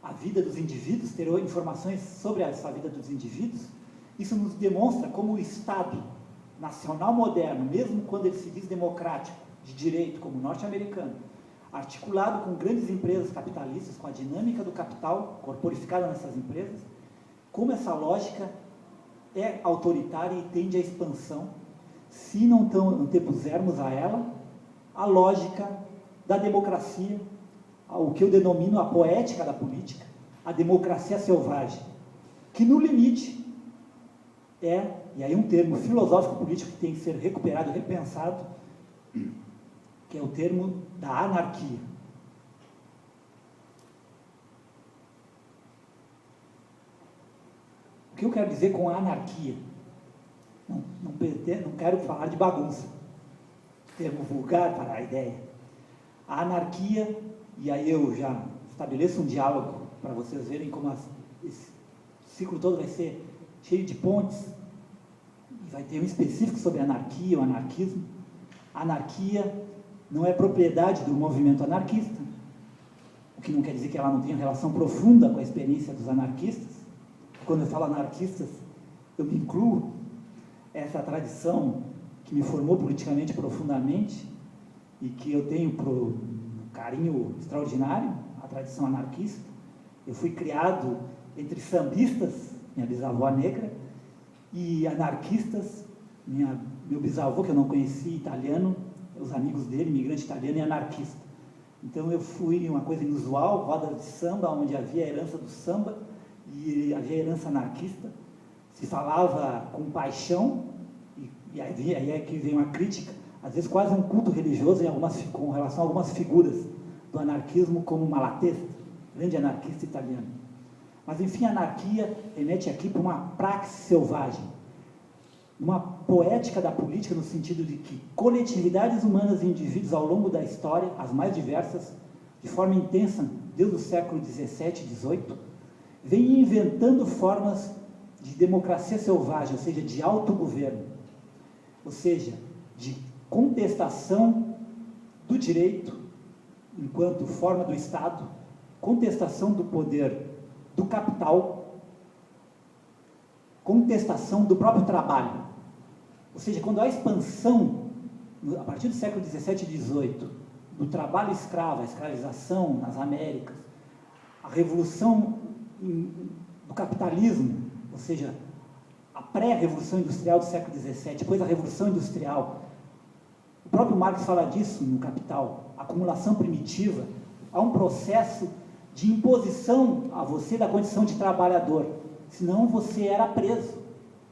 a vida dos indivíduos, ter informações sobre essa vida dos indivíduos. Isso nos demonstra como o Estado nacional moderno, mesmo quando ele se diz democrático, de direito, como o norte-americano, articulado com grandes empresas capitalistas, com a dinâmica do capital corporificada nessas empresas, como essa lógica é autoritária e tende à expansão, se não antepusermos a ela a lógica da democracia, o que eu denomino a poética da política, a democracia selvagem, que no limite é, e aí um termo filosófico-político que tem que ser recuperado, repensado, que é o termo da anarquia. O que eu quero dizer com a anarquia? Não quero falar de bagunça, termo vulgar para a ideia. A anarquia, e aí eu já estabeleço um diálogo para vocês verem como esse ciclo todo vai ser cheio de pontes, e vai ter um específico sobre a anarquia, o anarquismo. A anarquia não é propriedade do movimento anarquista, o que não quer dizer que ela não tenha relação profunda com a experiência dos anarquistas. Quando eu falo anarquistas, eu me incluo essa tradição que me formou politicamente profundamente e que eu tenho um carinho extraordinário, a tradição anarquista. Eu fui criado entre sambistas, minha bisavó negra, e anarquistas, meu bisavô, que eu não conhecia, italiano, os amigos dele, imigrante italiano e anarquista. Então eu fui uma coisa inusual, roda de samba, onde havia a herança do samba e havia a herança anarquista. Se falava com paixão, e aí é que vem uma crítica, às vezes quase um culto religioso com relação a algumas figuras do anarquismo, como Malatesta, grande anarquista italiano. Mas enfim, a anarquia remete aqui para uma praxis selvagem, uma poética da política no sentido de que coletividades humanas e indivíduos ao longo da história, as mais diversas, de forma intensa, desde o século XVII e XVIII, vêm inventando formas de democracia selvagem, ou seja, de autogoverno, ou seja, de contestação do direito enquanto forma do Estado, contestação do poder do capital, contestação do próprio trabalho. Ou seja, quando há expansão, a partir do século XVII e XVIII, do trabalho escravo, a escravização nas Américas, a revolução do capitalismo, ou seja, a pré-revolução industrial do século XVII, depois a revolução industrial, o próprio Marx fala disso no Capital, a acumulação primitiva, há um processo de imposição a você da condição de trabalhador, senão você era preso,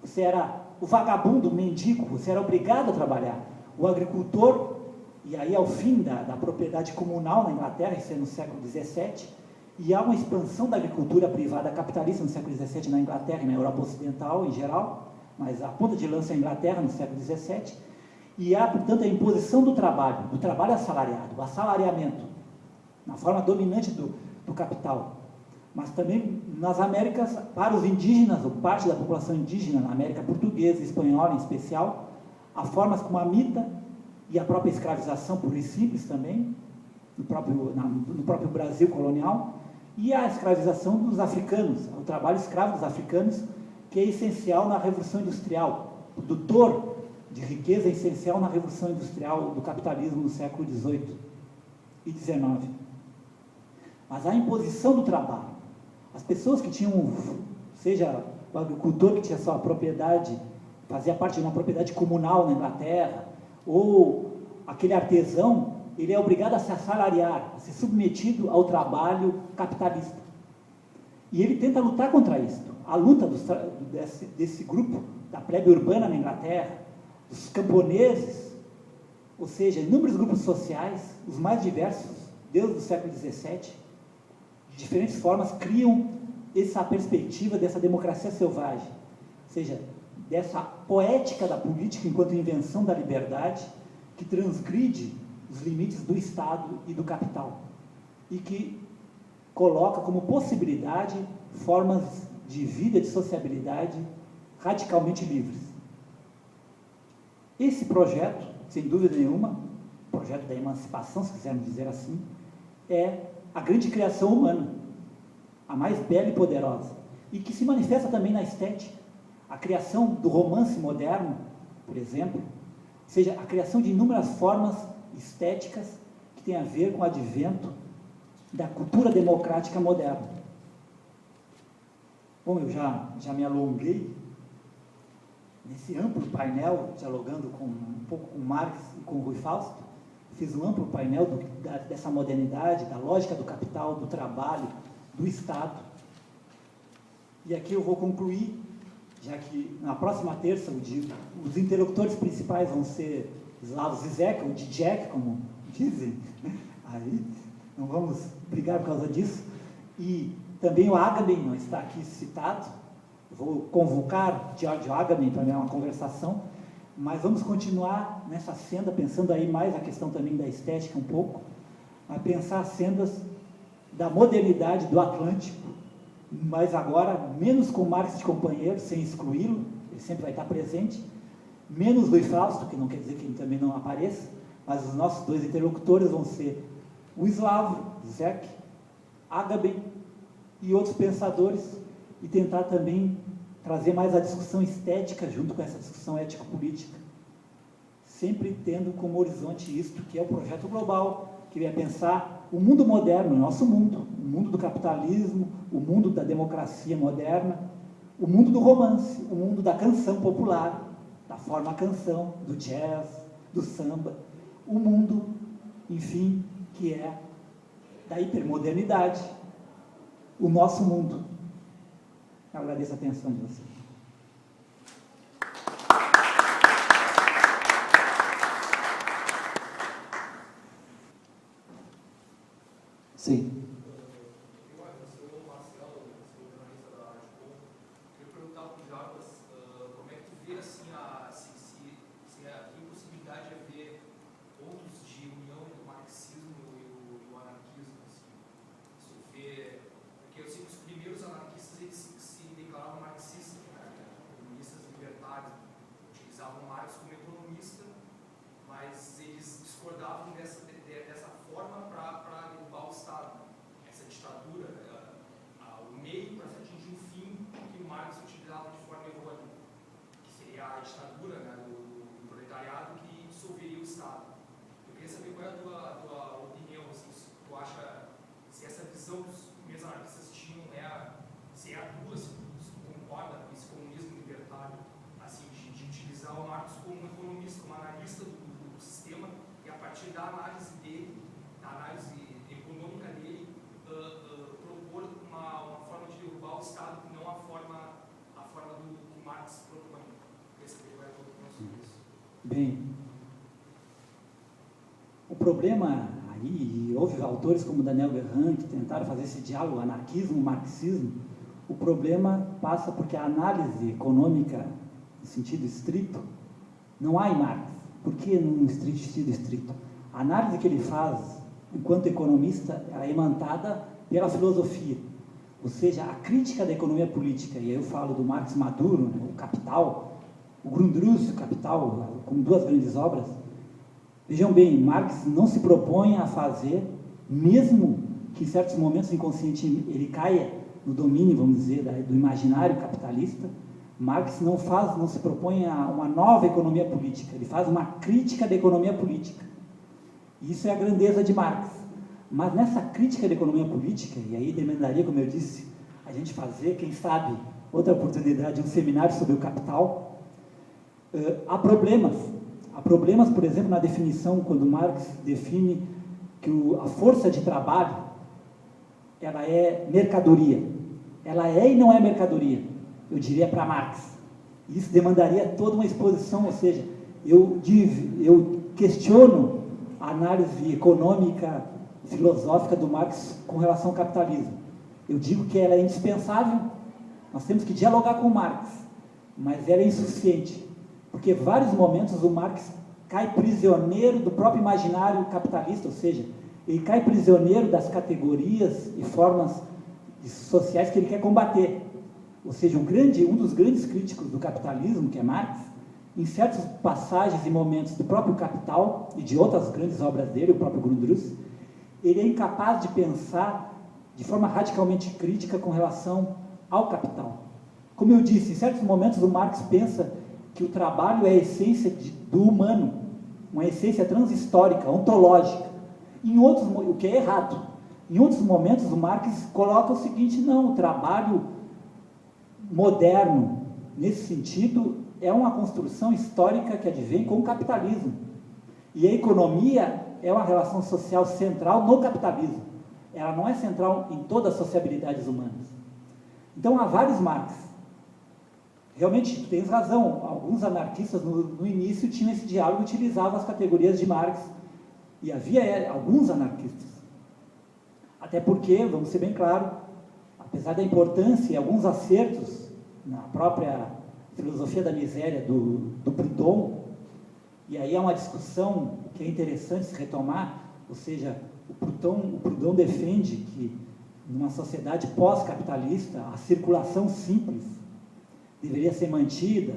você era o vagabundo, o mendigo, você era obrigado a trabalhar. O agricultor, e aí ao fim da propriedade comunal na Inglaterra, isso é no século XVII, E há uma expansão da agricultura privada capitalista no século XVII na Inglaterra e na Europa Ocidental em geral, mas a ponta de lança é a Inglaterra no século XVII, e há, portanto, a imposição do trabalho assalariado, o assalariamento, na forma dominante do capital. Mas também nas Américas, para os indígenas, ou parte da população indígena, na América portuguesa e espanhola em especial, há formas como a mita e a própria escravização, pura e simples também, no próprio Brasil colonial, e a escravização dos africanos, o trabalho escravo dos africanos, que é essencial na Revolução Industrial. O produtor de riqueza é essencial na Revolução Industrial do capitalismo no século XVIII e XIX. Mas a imposição do trabalho, as pessoas que tinham, seja o agricultor que tinha sua propriedade, fazia parte de uma propriedade comunal na Inglaterra, ou aquele artesão, ele é obrigado a se assalariar, a ser submetido ao trabalho capitalista. E ele tenta lutar contra isso. A luta desse grupo, da plebe urbana na Inglaterra, dos camponeses, ou seja, inúmeros grupos sociais, os mais diversos, desde o século XVII, de diferentes formas, criam essa perspectiva dessa democracia selvagem, ou seja, dessa poética da política enquanto invenção da liberdade, que transgride os limites do Estado e do capital, e que coloca como possibilidade formas de vida, de sociabilidade radicalmente livres. Esse projeto, sem dúvida nenhuma, projeto da emancipação, se quisermos dizer assim, é a grande criação humana, a mais bela e poderosa, e que se manifesta também na estética. A criação do romance moderno, por exemplo, ou seja, a criação de inúmeras formas estéticas que têm a ver com o advento da cultura democrática moderna. Bom, eu já me alonguei nesse amplo painel, dialogando um pouco com Marx e com Rui Fausto, fiz um amplo painel dessa modernidade, da lógica do capital, do trabalho, do Estado. E aqui eu vou concluir, já que na próxima terça, os interlocutores principais vão ser Slavoj Žižek, ou Žižek, como dizem, aí não vamos brigar por causa disso, e também o Agamben não está aqui citado, vou convocar Giorgio Agamben para uma conversação, mas vamos continuar nessa senda, pensando aí mais a questão também da estética um pouco, a pensar sendas da modernidade do Atlântico, mas agora menos com Marx de companheiro, sem excluí-lo, ele sempre vai estar presente, menos Rui Fausto, que não quer dizer que ele também não apareça, mas os nossos dois interlocutores vão ser o Slavoj Žižek, Agamben e outros pensadores, e tentar também trazer mais a discussão estética junto com essa discussão ético-política, sempre tendo como horizonte isto, que é o projeto global, que vai pensar o mundo moderno, o nosso mundo, o mundo do capitalismo, o mundo da democracia moderna, o mundo do romance, o mundo da canção popular, da forma canção, do jazz, do samba, o mundo, enfim, que é da hipermodernidade, o nosso mundo. Eu agradeço a atenção de vocês. Sim. Da análise dele, da análise econômica dele, propor uma forma de derrubar o Estado, não a forma do que Marx propõe. Bem, o problema e houve autores como Daniel Guérin que tentaram fazer esse diálogo, anarquismo, marxismo. O problema passa porque a análise econômica, em sentido estrito, não há em Marx. Por que num sentido estrito? A análise que ele faz, enquanto economista, é emantada pela filosofia. Ou seja, a crítica da economia política, e aí eu falo do Marx maduro, né, o Capital, o Grundrisse, o Capital, como duas grandes obras. Vejam bem, Marx não se propõe a fazer, mesmo que em certos momentos inconsciente ele caia no domínio, vamos dizer, do imaginário capitalista, Marx não se propõe a uma nova economia política, ele faz uma crítica da economia política. Isso é a grandeza de Marx. Mas nessa crítica da economia política, e aí demandaria, como eu disse, a gente fazer, quem sabe, outra oportunidade, um seminário sobre o capital, há problemas. Há problemas, por exemplo, na definição, quando Marx define que a força de trabalho, ela é mercadoria. Ela é e não é mercadoria, eu diria para Marx. Isso demandaria toda uma exposição, ou seja, eu questiono a análise econômica, filosófica do Marx com relação ao capitalismo. Eu digo que ela é indispensável, nós temos que dialogar com o Marx, mas ela é insuficiente, porque em vários momentos o Marx cai prisioneiro do próprio imaginário capitalista, ou seja, ele cai prisioneiro das categorias e formas sociais que ele quer combater. Ou seja, um dos grandes críticos do capitalismo, que é Marx, em certas passagens e momentos do próprio Capital e de outras grandes obras dele, o próprio Grundrisse, ele é incapaz de pensar de forma radicalmente crítica com relação ao capital. Como eu disse, em certos momentos o Marx pensa que o trabalho é a essência do humano, uma essência transhistórica, ontológica. Em outros, o que é errado. Em outros momentos o Marx coloca o seguinte: não, o trabalho moderno, nesse sentido, é uma construção histórica que advém com o capitalismo. E a economia é uma relação social central no capitalismo. Ela não é central em todas as sociabilidades humanas. Então, há vários Marx. Realmente, tens razão, alguns anarquistas no início tinham esse diálogo, utilizavam as categorias de Marx, e havia alguns anarquistas. Até porque, vamos ser bem claros, apesar da importância e alguns acertos na própria filosofia da miséria do Proudhon, e aí é uma discussão que é interessante se retomar, ou seja, o Proudhon defende que numa sociedade pós-capitalista a circulação simples deveria ser mantida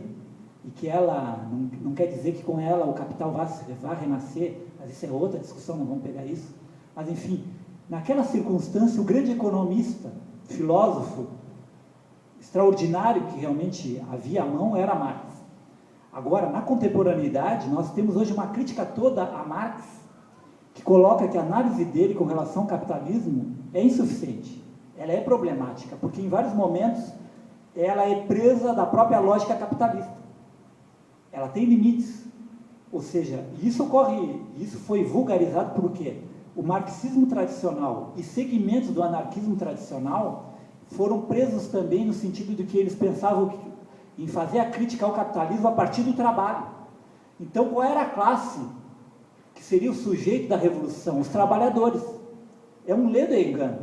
e que ela, não quer dizer que com ela o capital vá renascer, mas isso é outra discussão, não vamos pegar isso. Mas enfim, naquela circunstância o grande economista, filósofo extraordinário que realmente havia à mão era Marx. Agora, na contemporaneidade, nós temos hoje uma crítica toda a Marx, que coloca que a análise dele com relação ao capitalismo é insuficiente. Ela é problemática, porque em vários momentos ela é presa da própria lógica capitalista. Ela tem limites. Ou seja, isso foi vulgarizado por quê? O marxismo tradicional e segmentos do anarquismo tradicional foram presos também no sentido de que eles pensavam em fazer a crítica ao capitalismo a partir do trabalho. Então, qual era a classe que seria o sujeito da revolução? Os trabalhadores. É um ledo e engano.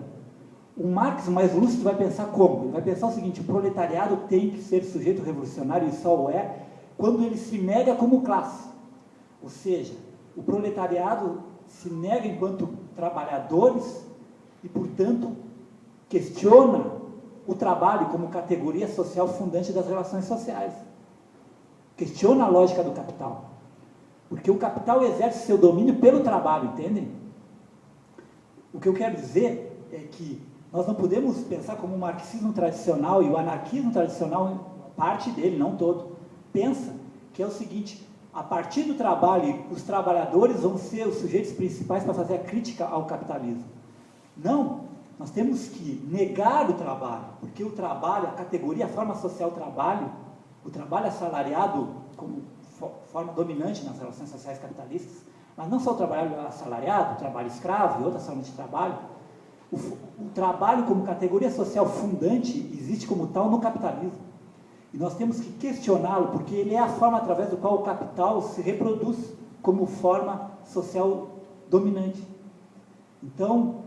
O Marx mais lúcido vai pensar como? Ele vai pensar o seguinte: o proletariado tem que ser sujeito revolucionário, e só o é quando ele se nega como classe. Ou seja, o proletariado se nega enquanto trabalhadores e, portanto, questiona o trabalho como categoria social fundante das relações sociais. Questiona a lógica do capital. Porque o capital exerce seu domínio pelo trabalho, entendem? O que eu quero dizer é que nós não podemos pensar como o marxismo tradicional e o anarquismo tradicional, parte dele, não todo, pensa que é o seguinte: a partir do trabalho, os trabalhadores vão ser os sujeitos principais para fazer a crítica ao capitalismo. Não, nós temos que negar o trabalho, porque o trabalho, a categoria, a forma social trabalho, o trabalho assalariado como forma dominante nas relações sociais capitalistas, mas não só o trabalho assalariado, o trabalho escravo e outras formas de trabalho, o trabalho como categoria social fundante existe como tal no capitalismo. E nós temos que questioná-lo, porque ele é a forma através do qual o capital se reproduz como forma social dominante. Então,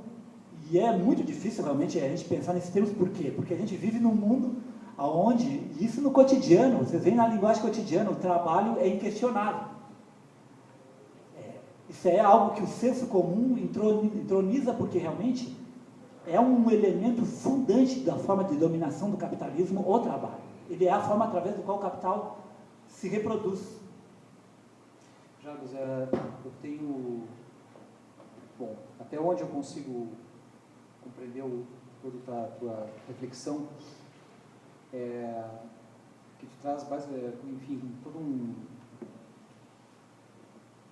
e é muito difícil realmente a gente pensar nesses termos, por quê? Porque a gente vive num mundo onde, isso no cotidiano, vocês veem na linguagem cotidiana, o trabalho é inquestionável. Isso é algo que o senso comum entroniza, porque realmente é um elemento fundante da forma de dominação do capitalismo, o trabalho. Ele é a forma através do qual o capital se reproduz. Jarbas, eu tenho... Bom, até onde eu consigo compreender toda a tua reflexão, que te traz, enfim, todo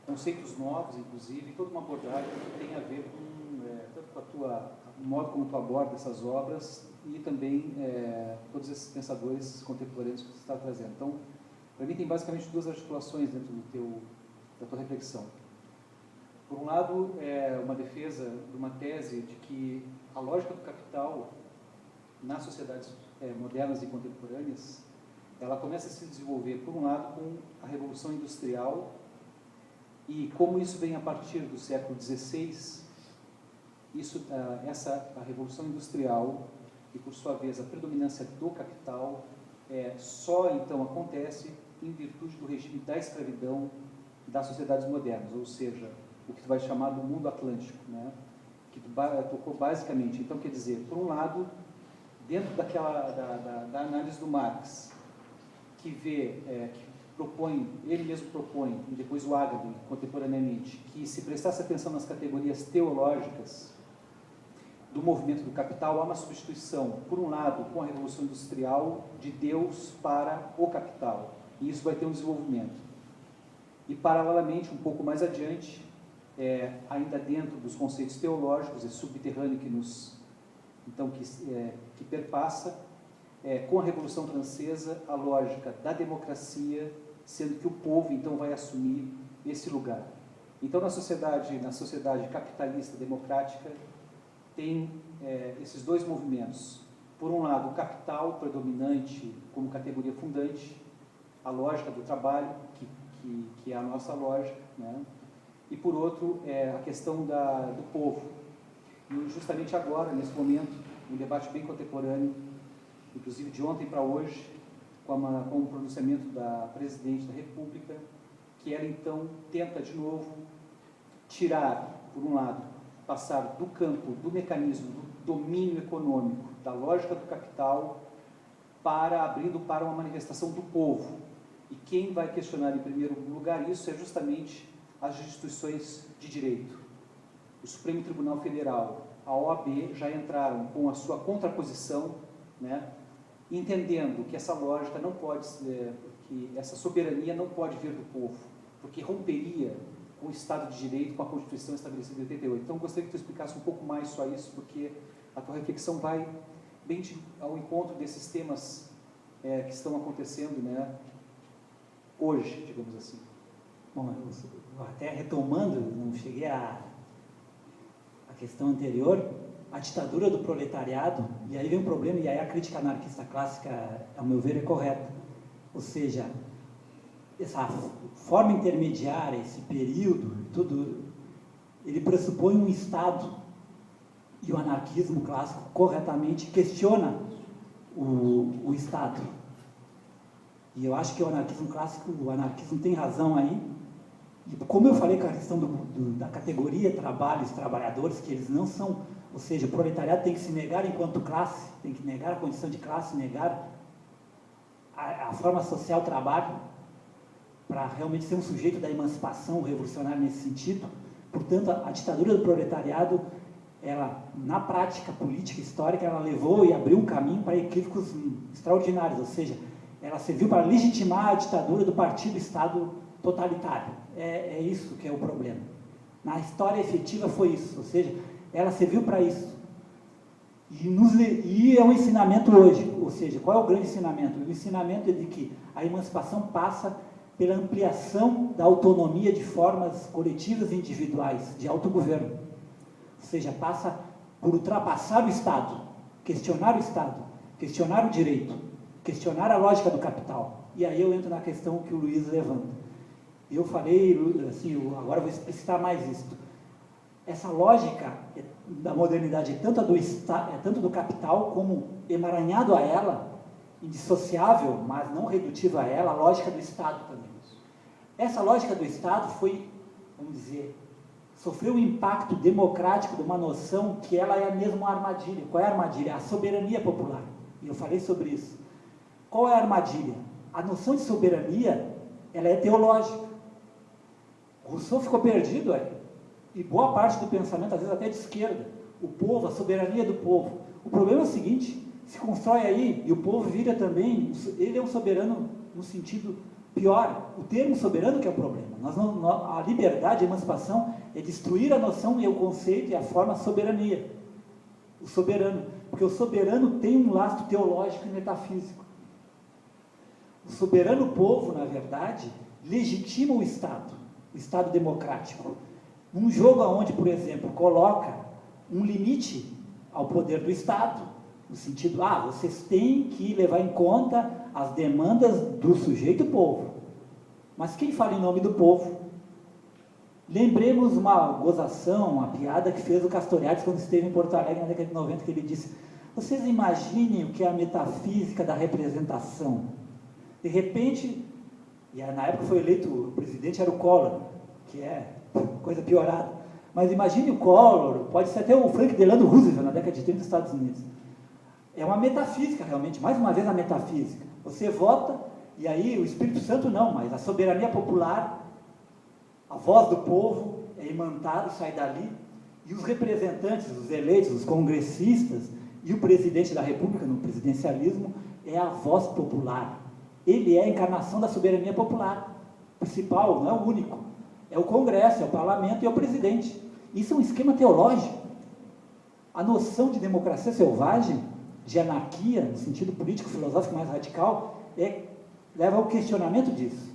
conceitos novos, inclusive, toda uma abordagem que tem a ver com tanto com o modo como tu aborda essas obras e também todos esses pensadores contemporâneos que você está trazendo. Então, para mim tem basicamente duas articulações dentro da tua reflexão. Por um lado, é uma defesa de uma tese de que a lógica do capital nas sociedades modernas e contemporâneas, ela começa a se desenvolver, por um lado, com a Revolução Industrial, e como isso vem a partir do século XVI, a Revolução Industrial, e por sua vez a predominância do capital, só então acontece em virtude do regime da escravidão das sociedades modernas, ou seja, o que tu vai chamar do mundo atlântico, né? Que tu tocou basicamente. Então, quer dizer, por um lado, dentro da análise do Marx, que ele mesmo propõe, e depois o Agabe, contemporaneamente, que se prestasse atenção nas categorias teológicas do movimento do capital, há uma substituição, por um lado, com a Revolução Industrial, de Deus para o capital, e isso vai ter um desenvolvimento. E, paralelamente, um pouco mais adiante, ainda dentro dos conceitos teológicos, subterrâneo que perpassa, com a Revolução Francesa, a lógica da democracia, sendo que o povo, então, vai assumir esse lugar. Então, na sociedade capitalista democrática, tem esses dois movimentos. Por um lado, o capital predominante como categoria fundante, a lógica do trabalho, que é a nossa lógica, né? E, por outro, a questão do povo. E justamente agora, nesse momento, um debate bem contemporâneo, inclusive de ontem para hoje, com o pronunciamento da Presidente da República, que ela, então, tenta, de novo, tirar, por um lado, passar do campo, do mecanismo, do domínio econômico, da lógica do capital, abrindo para uma manifestação do povo. E quem vai questionar, em primeiro lugar, isso é justamente as instituições de direito. O Supremo Tribunal Federal, a OAB, já entraram com a sua contraposição, né, entendendo que essa lógica não pode que essa soberania não pode vir do povo, porque romperia com o Estado de Direito, com a Constituição estabelecida em 88. Então, gostaria que tu explicasse um pouco mais só isso, porque a tua reflexão vai bem ao encontro desses temas que estão acontecendo, né, hoje, digamos assim. Bom, eu até retomando, não cheguei à questão anterior, a ditadura do proletariado, e aí vem um problema, e aí a crítica anarquista clássica, ao meu ver, é correta. Ou seja, essa forma intermediária, esse período, tudo, ele pressupõe um Estado, e o anarquismo clássico corretamente questiona o Estado. E eu acho que o anarquismo clássico, o anarquismo tem razão aí. E como eu falei com a questão da categoria trabalhos, trabalhadores, que eles não são, ou seja, o proletariado tem que se negar enquanto classe, tem que negar a condição de classe, negar a forma social trabalho, para realmente ser um sujeito da emancipação revolucionária nesse sentido. Portanto, a ditadura do proletariado, ela, na prática política histórica, ela levou e abriu um caminho para equívocos extraordinários, ou seja, ela serviu para legitimar a ditadura do partido-estado totalitário. É isso que é o problema. Na história efetiva foi isso, ou seja, ela serviu para isso. E é um ensinamento hoje, ou seja, qual é o grande ensinamento? O ensinamento é de que a emancipação passa pela ampliação da autonomia de formas coletivas e individuais, de autogoverno. Ou seja, passa por ultrapassar o Estado, questionar o Estado, questionar o direito, questionar a lógica do capital. E aí eu entro na questão que o Luiz levanta. Eu falei, assim, agora eu vou explicitar mais isto. Essa lógica da modernidade é tanto do capital como emaranhado a ela, indissociável, mas não redutivo a ela, a lógica do Estado também. Essa lógica do Estado foi, vamos dizer, sofreu um impacto democrático de uma noção que ela é mesmo uma armadilha. Qual é a armadilha? A soberania popular. E eu falei sobre isso. Qual é a armadilha? A noção de soberania, ela é teológica. Rousseau ficou perdido aí. E boa parte do pensamento, às vezes até de esquerda. O povo, a soberania do povo. O problema é o seguinte, se constrói aí, e o povo vira também, ele é um soberano no sentido pior. O termo soberano que é o problema. A liberdade, a emancipação, é destruir a noção e o conceito e a forma soberania. O soberano. Porque o soberano tem um lastro teológico e metafísico. O soberano povo, na verdade, legitima o Estado democrático. Um jogo onde, por exemplo, coloca um limite ao poder do Estado, no sentido, vocês têm que levar em conta as demandas do sujeito povo. Mas quem fala em nome do povo? Lembremos uma gozação, uma piada que fez o Castoriadis quando esteve em Porto Alegre na década de 90, que ele disse: vocês imaginem o que é a metafísica da representação. De repente, e na época foi eleito, o presidente era o Collor, que é coisa piorada. Mas imagine o Collor, pode ser até o Franklin Delano Roosevelt, na década de 30 dos Estados Unidos. É uma metafísica, realmente, mais uma vez a metafísica. Você vota, e aí o Espírito Santo não, mas a soberania popular, a voz do povo é imantada, sai dali, e os representantes, os eleitos, os congressistas, e o presidente da República, no presidencialismo, é a voz popular. Ele é a encarnação da soberania popular. O principal, não é o único. É o Congresso, é o Parlamento e é o presidente. Isso é um esquema teológico. A noção de democracia selvagem, de anarquia, no sentido político-filosófico mais radical, leva ao questionamento disso.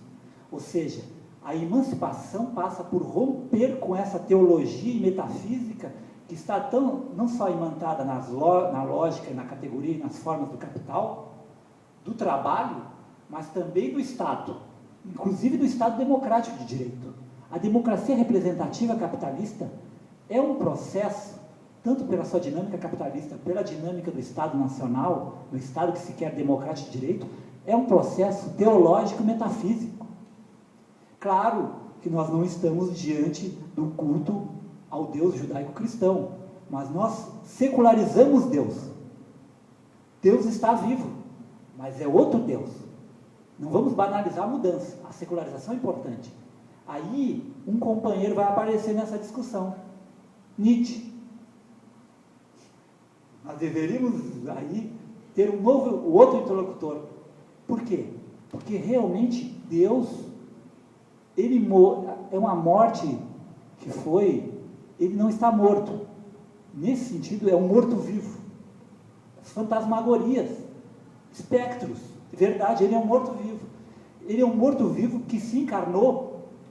Ou seja, a emancipação passa por romper com essa teologia e metafísica que está não só imantada na lógica, na categoria e nas formas do capital, do trabalho, mas também do Estado, inclusive do Estado democrático de direito. A democracia representativa capitalista é um processo, tanto pela sua dinâmica capitalista, pela dinâmica do Estado nacional, do Estado que se quer democrático de direito, é um processo teológico metafísico. Claro que nós não estamos diante do culto ao Deus judaico-cristão, mas nós secularizamos Deus. Deus está vivo, mas é outro Deus. Não vamos banalizar a mudança, a secularização é importante. Aí, um companheiro vai aparecer nessa discussão. Nietzsche. Nós deveríamos aí ter o outro interlocutor. Por quê? Porque realmente Deus, ele é uma morte que ele não está morto. Nesse sentido, é um morto-vivo. As fantasmagorias, espectros, verdade, ele é um morto-vivo. Ele é um morto-vivo que se encarnou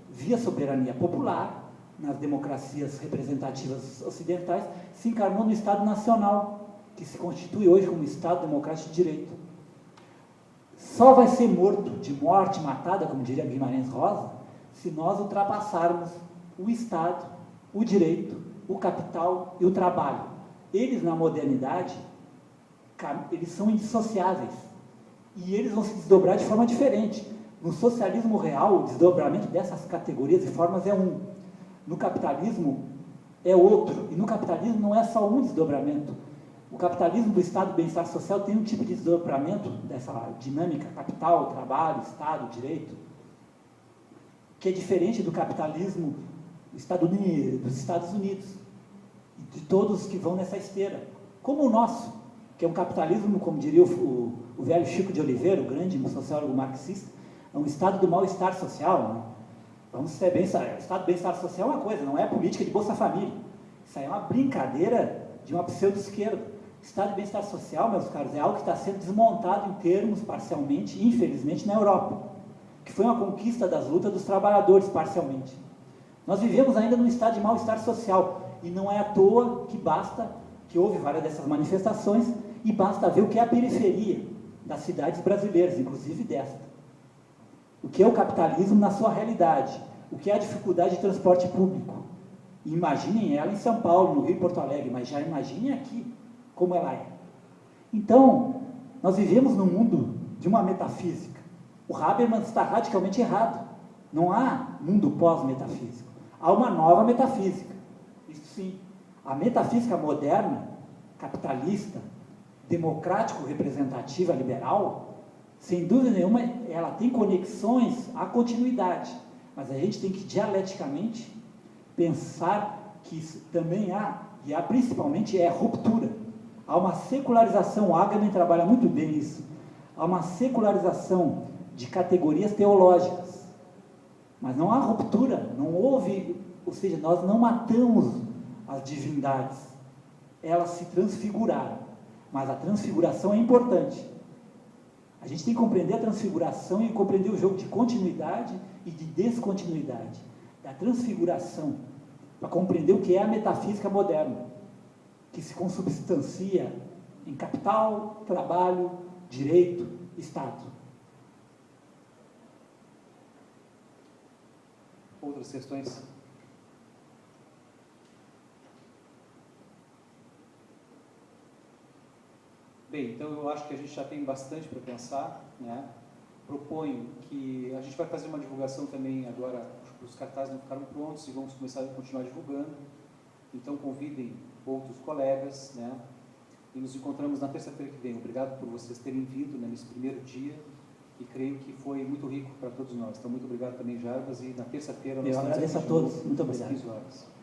via soberania popular, nas democracias representativas ocidentais, se encarnou no Estado Nacional, que se constitui hoje como Estado Democrático de Direito. Só vai ser morto de morte matada, como diria Guimarães Rosa, se nós ultrapassarmos o Estado, o direito, o capital e o trabalho. Eles, na modernidade, eles são indissociáveis. E eles vão se desdobrar de forma diferente. No socialismo real, o desdobramento dessas categorias e formas é um. No capitalismo é outro. E no capitalismo não é só um desdobramento. O capitalismo do Estado do bem-estar social tem um tipo de desdobramento dessa dinâmica capital, trabalho, Estado, direito, que é diferente do capitalismo dos Estados Unidos e de todos que vão nessa esteira. Como o nosso, que é um capitalismo, como diria o velho Chico de Oliveira, o grande sociólogo marxista, é um estado do mal-estar social. Né? Vamos ser bem, o estado do bem-estar social é uma coisa, não é a política de Bolsa Família. Isso aí é uma brincadeira de uma pseudo-esquerda. Estado de bem-estar social, meus caros, é algo que está sendo desmontado em termos, parcialmente, infelizmente, na Europa, que foi uma conquista das lutas dos trabalhadores, parcialmente. Nós vivemos ainda num estado de mal-estar social, e não é à toa que houve várias dessas manifestações, e basta ver o que é a periferia das cidades brasileiras, inclusive desta. O que é o capitalismo na sua realidade, o que é a dificuldade de transporte público. Imaginem ela em São Paulo, no Rio e Porto Alegre, mas já imaginem aqui como ela é. Então, nós vivemos num mundo de uma metafísica. O Habermas está radicalmente errado. Não há mundo pós-metafísico. Há uma nova metafísica. Isso sim. A metafísica moderna, capitalista, democrático-representativa, liberal, sem dúvida nenhuma, ela tem conexões à continuidade. Mas a gente tem que, dialeticamente, pensar que isso também há, e há principalmente, ruptura. Há uma secularização, o Agamben trabalha muito bem isso, há uma secularização de categorias teológicas, mas não há ruptura, não houve, ou seja, nós não matamos as divindades, elas se transfiguraram, mas a transfiguração é importante. A gente tem que compreender a transfiguração e compreender o jogo de continuidade e de descontinuidade, da transfiguração, para compreender o que é a metafísica moderna, que se consubstancia em capital, trabalho, direito, Estado. Outras questões? Bem, então eu acho que a gente já tem bastante para pensar, né? Proponho que a gente vai fazer uma divulgação também agora, os cartazes não ficaram prontos e vamos começar a continuar divulgando. Então convidem outros colegas, né? E nos encontramos na terça-feira que vem. Obrigado por vocês terem vindo, né, nesse primeiro dia, e creio que foi muito rico para todos nós. Então muito obrigado também, Jarbas, e na terça-feira... Eu agradeço a todos. Muito obrigado. Às 15 horas.